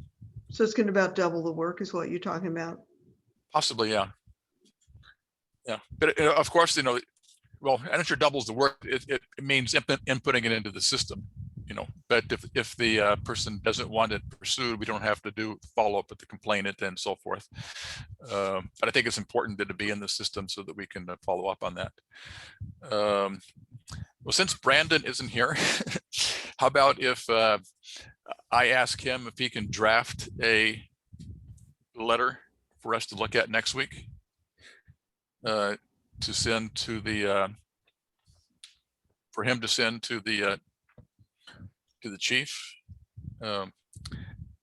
Speaker 3: So it's gonna about double the work is what you're talking about.
Speaker 1: Possibly, yeah. Yeah, but of course, well, and it sure doubles the work. It means inputting it into the system, but if the person doesn't want it pursued, we don't have to do follow up with the complainant and so forth. But I think it's important that it be in the system so that we can follow up on that. Well, since Brandon isn't here, how about if I ask him if he can draft a letter for us to look at next week? To send to the for him to send to the chief. I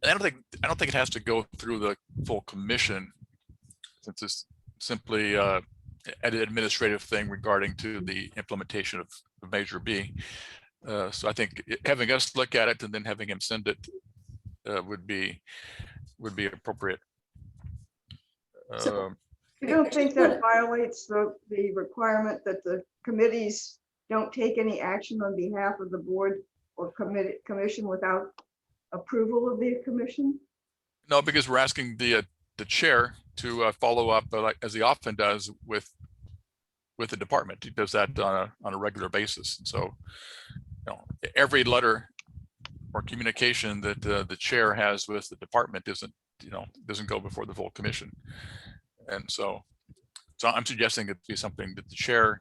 Speaker 1: don't think it has to go through the full commission, since it's simply an administrative thing regarding to the implementation of Measure B. So I think having us look at it and then having him send it would be appropriate.
Speaker 4: So-
Speaker 7: I don't think that violates the requirement that the committees don't take any action on behalf of the board or commission without approval of the commission.
Speaker 1: No, because we're asking the chair to follow up, as he often does, with the department. He does that on a regular basis. And so, every letter or communication that the chair has with the department doesn't go before the full commission. And so I'm suggesting it be something that the chair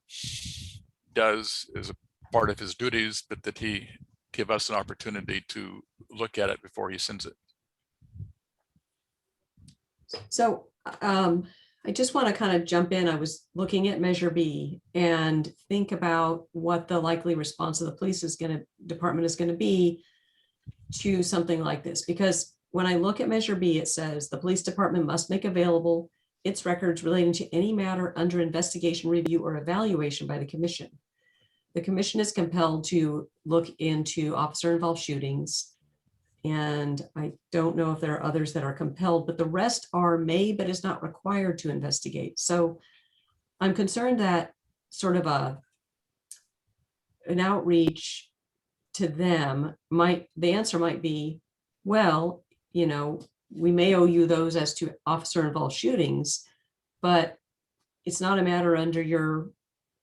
Speaker 1: does as a part of his duties, but that he give us an opportunity to look at it before he sends it.
Speaker 4: So I just want to kind of jump in. I was looking at Measure B and think about what the likely response of the police department is going to be to something like this. Because when I look at Measure B, it says the police department must make available its records relating to any matter under investigation, review, or evaluation by the commission. The commission is compelled to look into officer-involved shootings. And I don't know if there are others that are compelled, but the rest are may, but is not required to investigate. So I'm concerned that sort of an outreach to them the answer might be, well, we may owe you those as to officer-involved shootings, but it's not a matter under your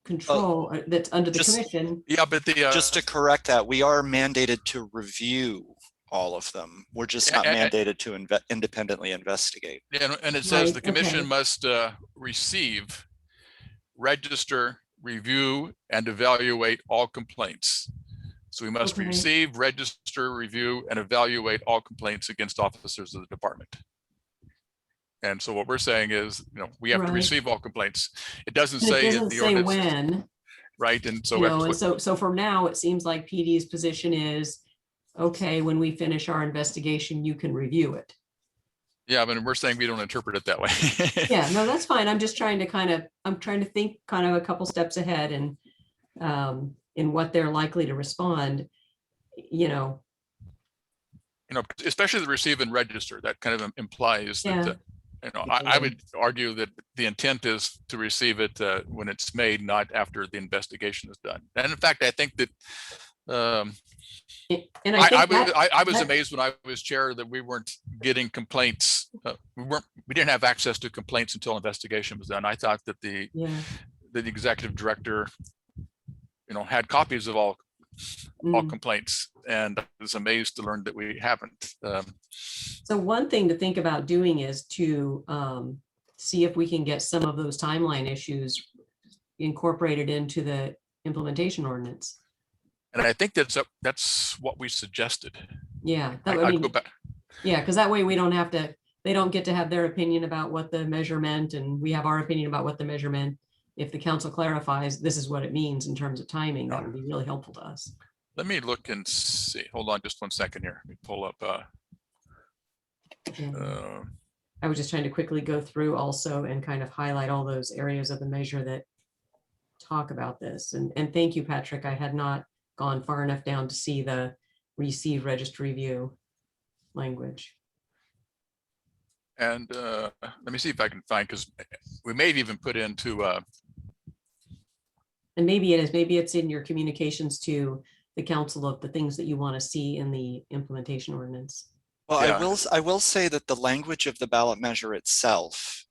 Speaker 4: control that's under the commission.
Speaker 1: Yeah, but
Speaker 5: Just to correct that, we are mandated to review all of them. We're just not mandated to independently investigate.
Speaker 1: and it says
Speaker 4: Right,
Speaker 1: the commission
Speaker 4: okay.
Speaker 1: must receive, register, review, and evaluate all complaints. So we must
Speaker 4: Okay.
Speaker 1: receive, register, review, and evaluate all complaints against officers of the department. And so what we're saying is, we have to
Speaker 4: Right.
Speaker 1: receive all complaints. It doesn't
Speaker 4: And it
Speaker 1: say in
Speaker 4: doesn't
Speaker 1: the
Speaker 4: say
Speaker 1: ordinance,
Speaker 4: when,
Speaker 1: right? And so,
Speaker 4: and so for now, it seems like PD's position is, okay, when we finish our investigation, you can review it.
Speaker 1: yeah, but we're saying we don't interpret it that way.
Speaker 4: Yeah, no, that's fine. I'm just trying to I'm trying to think kind of a couple steps ahead and in what they're likely to respond,
Speaker 1: Especially the receive and register, that kind of implies
Speaker 4: Yeah.
Speaker 1: that, I would argue that the intent is to receive it when it's made, not after the investigation is done. And in fact, I think that
Speaker 4: and I think
Speaker 1: I was
Speaker 4: that-
Speaker 1: amazed when I was chair that we weren't getting complaints. We didn't have access to complaints until investigation was done. I thought that the executive director, had copies of all complaints, and I was amazed to learn that we haven't.
Speaker 4: So one thing to think about doing is to see if we can get some of those timeline issues incorporated into the implementation ordinance.
Speaker 1: And I think that's what we suggested.
Speaker 4: Yeah,
Speaker 1: I'd go back.
Speaker 4: yeah, because that way we don't have to, they don't get to have their opinion about what the measure meant, and we have our opinion about what the measure meant. If the council clarifies, this is what it means in terms of timing, that would be really helpful to us.
Speaker 1: Let me look and see. Hold on just one second here. Let me pull up.
Speaker 4: I was just trying to quickly go through also and kind of highlight all those areas of the measure that talk about this. And thank you, Patrick. I had not gone far enough down to see the receive, register, review language.
Speaker 1: And let me see if I can find, because we may have even put into,
Speaker 4: And maybe it is, maybe it's in your communications to the council of the things that you want to see in the implementation ordinance.
Speaker 5: Well,
Speaker 1: Yeah.
Speaker 5: I will say that the language of the ballot measure itself,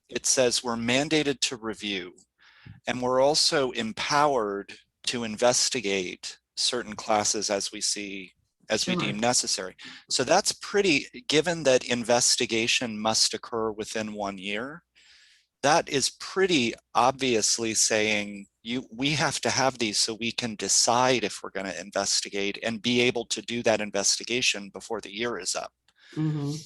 Speaker 5: it says we're mandated to review, and we're also empowered to investigate certain classes as we
Speaker 4: Sure.
Speaker 5: deem necessary. So that's pretty, given that investigation must occur within 1 year, that is pretty obviously saying we have to have these so we can decide if we're going to investigate and be able to do that investigation before the year is up.
Speaker 4: Mhm.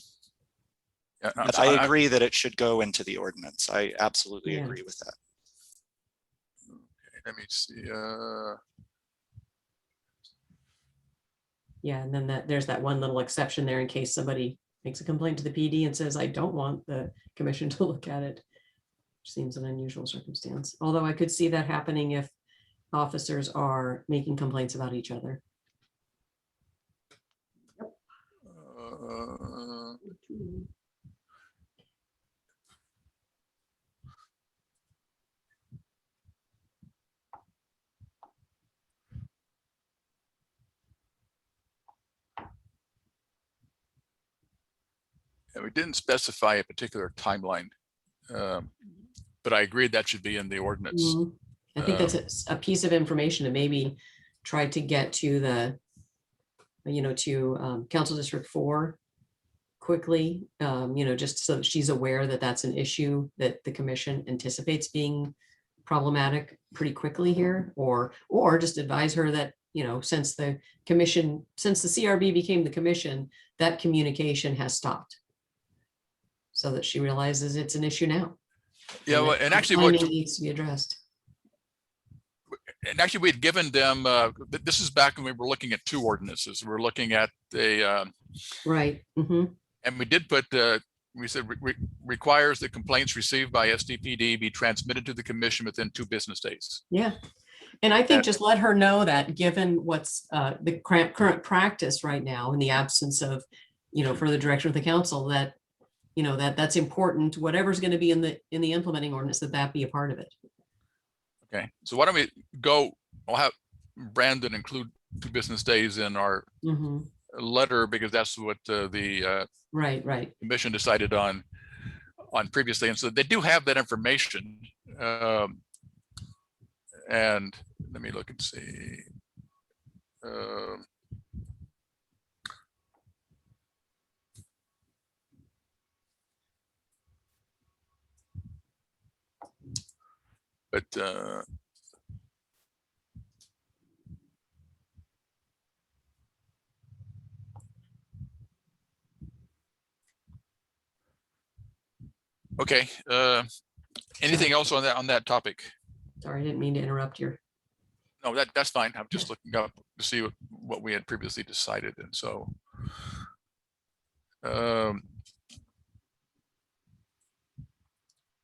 Speaker 1: yeah,
Speaker 5: But
Speaker 1: so
Speaker 5: I agree that it should go into the ordinance. I absolutely
Speaker 4: Yeah.
Speaker 5: agree with that.
Speaker 1: let me see.
Speaker 4: Yeah, and then there's that one little exception there in case somebody makes a complaint to the PD and says, I don't want the commission to look at it. Which seems an unusual circumstance, although I could see that happening if officers are making complaints about each other.
Speaker 1: And we didn't specify a particular timeline, but I agree that should be in the ordinance.
Speaker 4: Mhm. I think that's a piece of information to maybe try to get to the, to Council District 4 quickly, just so that she's aware that that's an issue that the commission anticipates being problematic pretty quickly here, or just advise her that, since the CRB became the commission, that communication has stopped. So that she realizes it's an issue now.
Speaker 1: Yeah, well,
Speaker 4: that
Speaker 1: and actually
Speaker 4: timing needs to be addressed.
Speaker 1: And actually we'd given them, this is back when we were looking at 2 ordinances. We're looking at the,
Speaker 4: Right. Mhm.
Speaker 1: and we did put, we said requires that complaints received by SDPD be transmitted to the commission within 2 business days.
Speaker 4: Yeah. And I think just let her know that given what's the current practice right now in the absence of, further direction of the council, that, that's important, whatever's going to be in the implementing ordinance, that be a part of it.
Speaker 1: Okay, so why don't we go, I'll have Brandon include 2 business days in our
Speaker 4: Mhm.
Speaker 1: letter, because that's what the
Speaker 4: Right.
Speaker 1: commission decided on previously. And so they do have that information. And let me look and see. But okay, anything else on that topic?
Speaker 4: Sorry, I didn't mean to interrupt your.
Speaker 1: No, that's fine. I'm just looking up to see what we had previously decided. And so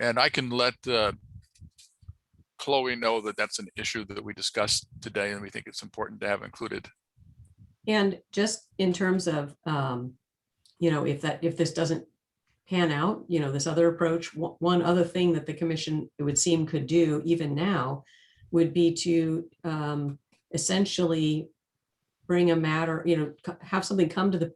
Speaker 1: and I can let Chloe know that that's an issue that we discussed today, and we think it's important to have included.
Speaker 4: And just in terms of, if this doesn't pan out, this other approach, one other thing that the commission, it would seem, could do even now would be to essentially bring a matter, have something come to the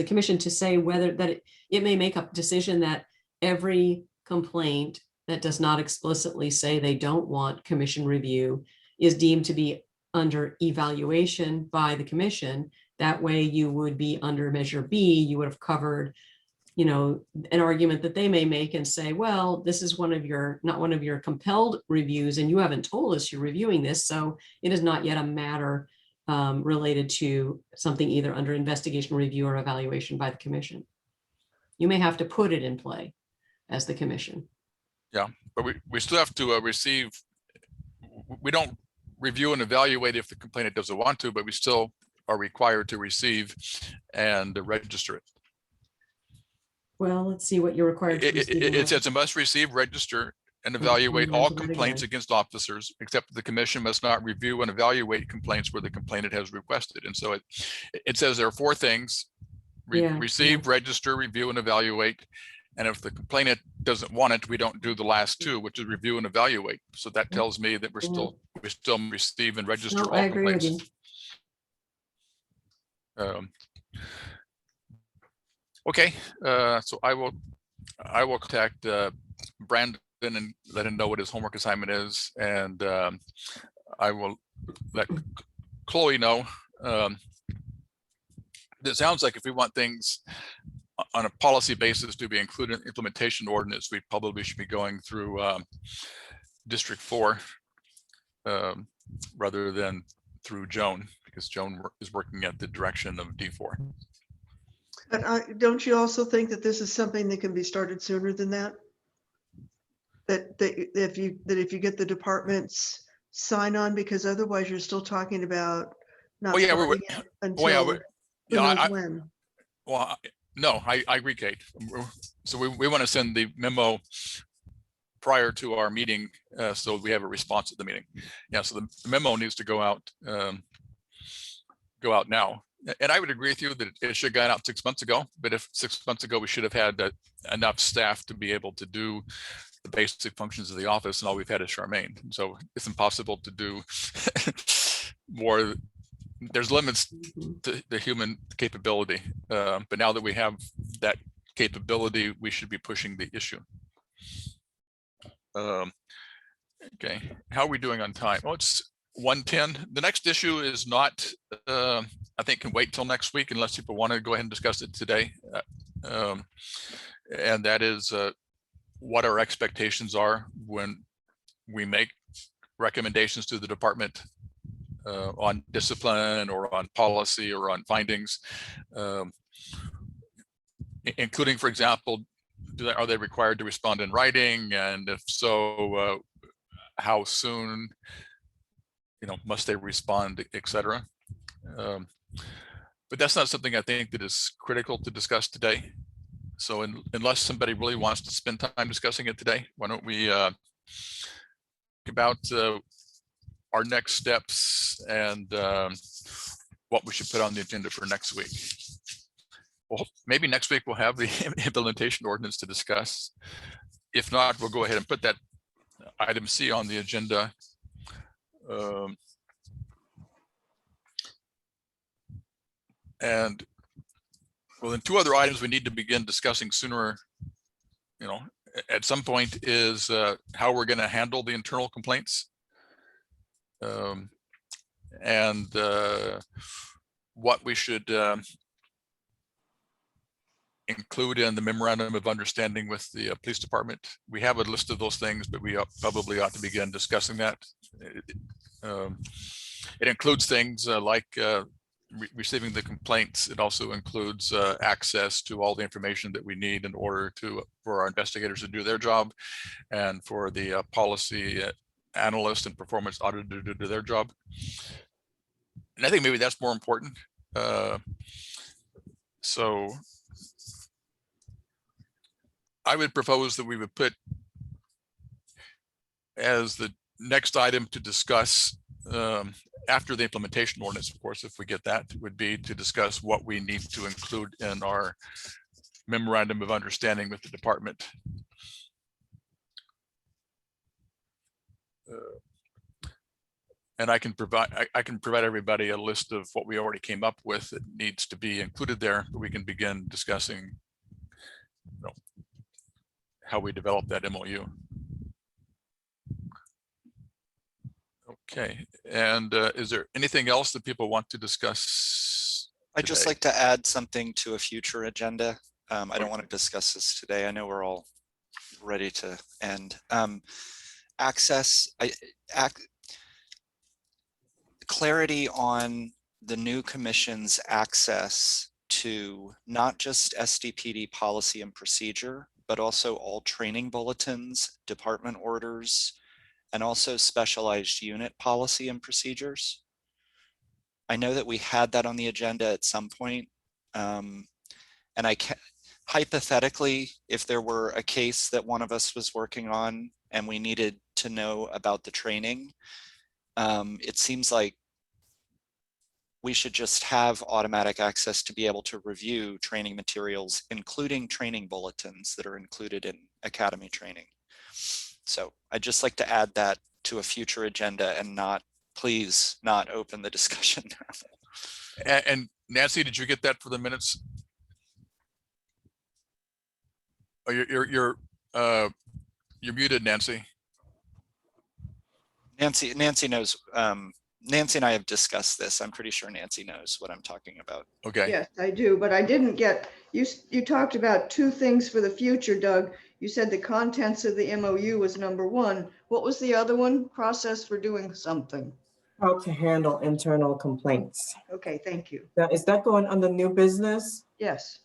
Speaker 4: commission to say whether that it may make a decision that every complaint that does not explicitly say they don't want commission review is deemed to be under evaluation by the commission. That way you would be under Measure B, you would have covered, an argument that they may make and say, well, this is not one of your compelled reviews, and you haven't told us you're reviewing this, so it is not yet a matter related to something either under investigation, review, or evaluation by the commission. You may have to put it in play as the commission.
Speaker 1: Yeah, but we still have to receive, we don't review and evaluate if the complainant doesn't want to, but we still are required to receive and register it.
Speaker 4: Well, let's see what you're required to receive.
Speaker 1: It says a must receive, register, and evaluate all
Speaker 4: Remember that
Speaker 1: complaints
Speaker 4: again.
Speaker 1: against officers, except the commission must not review and evaluate complaints where the complainant has requested. And so it says there are 4 things:
Speaker 4: Yeah,
Speaker 1: receive, register, review, and evaluate. And if the complainant doesn't want it, we don't do the last 2, which is review and evaluate. So that tells me that we still receive and register
Speaker 4: No,
Speaker 1: all
Speaker 4: I agree with
Speaker 1: complaints.
Speaker 4: you.
Speaker 1: Okay, so I will contact Brandon and let him know what his homework assignment is, and I will let Chloe know. It sounds like if we want things on a policy basis to be included in implementation ordinance, we probably should be going through District 4 rather than through Joan, because Joan is working at the direction of D4.
Speaker 3: But don't you also think that this is something that can be started sooner than that? That if you get the department's sign on, because otherwise you're still talking about not
Speaker 1: Oh, yeah,
Speaker 3: starting it until who
Speaker 1: yeah,
Speaker 3: knows when.
Speaker 1: Well, no, I agree, Kate. So we want to send the memo prior to our meeting, so we have a response at the meeting. Yeah, so the memo needs to go out now. And I would agree with you that it should have gone out 6 months ago. But if 6 months ago we should have had enough staff to be able to do the basic functions of the office, and all we've had is Charmaine. So it's impossible to do more. There's limits to the human capability, but now that we have that capability, we should be pushing the issue. Okay, how are we doing on time? Oh, it's 1:10. The next issue is not, I think, can wait till next week unless people want to go ahead and discuss it today. And that is what our expectations are when we make recommendations to the department on discipline or on policy or on findings, including, for example, are they required to respond in writing? And if so, how soon, must they respond, et cetera. But that's not something I think that is critical to discuss today. So unless somebody really wants to spend time discussing it today, why don't we about our next steps and what we should put on the agenda for next week. Well, maybe next week we'll have the implementation ordinance to discuss. If not, we'll go ahead and put that item C on the agenda. And well, then 2 other items we need to begin discussing sooner, at some point, is how we're going to handle the internal complaints. And what we should include in the memorandum of understanding with the police department. We have a list of those things, but we probably ought to begin discussing that. It includes things like receiving the complaints. It also includes access to all the information that we need in order for our investigators to do their job, and for the policy analyst and performance auditor to do their job. And I think maybe that's more important. So I would propose that we would put as the next item to discuss after the implementation ordinance, of course, if we get that, would be to discuss what we need to include in our memorandum of understanding with the department. And I can provide everybody a list of what we already came up with that needs to be included there, but we can begin discussing how we develop that MOU. Okay, and is there anything else that people want to discuss
Speaker 5: I'd just
Speaker 1: today?
Speaker 5: like to add something to a future agenda. I don't want to discuss this today. I know we're all ready to end. Clarity on the new commission's access to not just SDPD policy and procedure, but also all training bulletins, department orders, and also specialized unit policy and procedures. I know that we had that on the agenda at some point, and hypothetically, if there were a case that one of us was working on and we needed to know about the training, it seems like we should just have automatic access to be able to review training materials, including training bulletins that are included in academy training. So I'd just like to add that to a future agenda and please not open the discussion now.
Speaker 1: And Nancy, did you get that for the minutes? Oh, you're muted, Nancy.
Speaker 5: Nancy knows, Nancy and I have discussed this. I'm pretty sure Nancy knows what I'm talking about.
Speaker 1: Okay.
Speaker 7: Yes, I do, but I didn't get, you talked about two things for the future, Doug. You said the contents of the MOU was number one. What was the other one? Process for doing something.
Speaker 2: How to handle internal complaints.
Speaker 7: Okay, thank you.
Speaker 2: Now, is that going on the new business?
Speaker 7: Yes.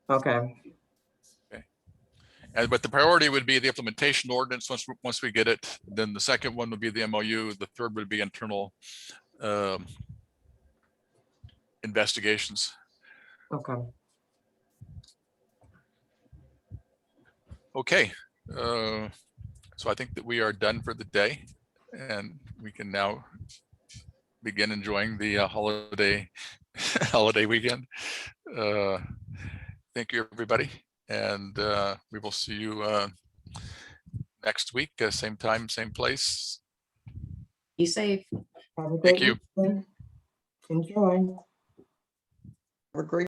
Speaker 2: Okay.
Speaker 1: But the priority would be the implementation ordinance once we get it. Then the second one would be the MOU. The third would be internal investigations.
Speaker 2: Okay.
Speaker 1: Okay. So I think that we are done for the day, and we can now begin enjoying the holiday weekend. Thank you, everybody. And we will see you next week, same time, same place.
Speaker 4: Be safe.
Speaker 2: Have a
Speaker 1: Thank
Speaker 2: great
Speaker 1: you.
Speaker 2: weekend. Enjoy.
Speaker 6: Have a great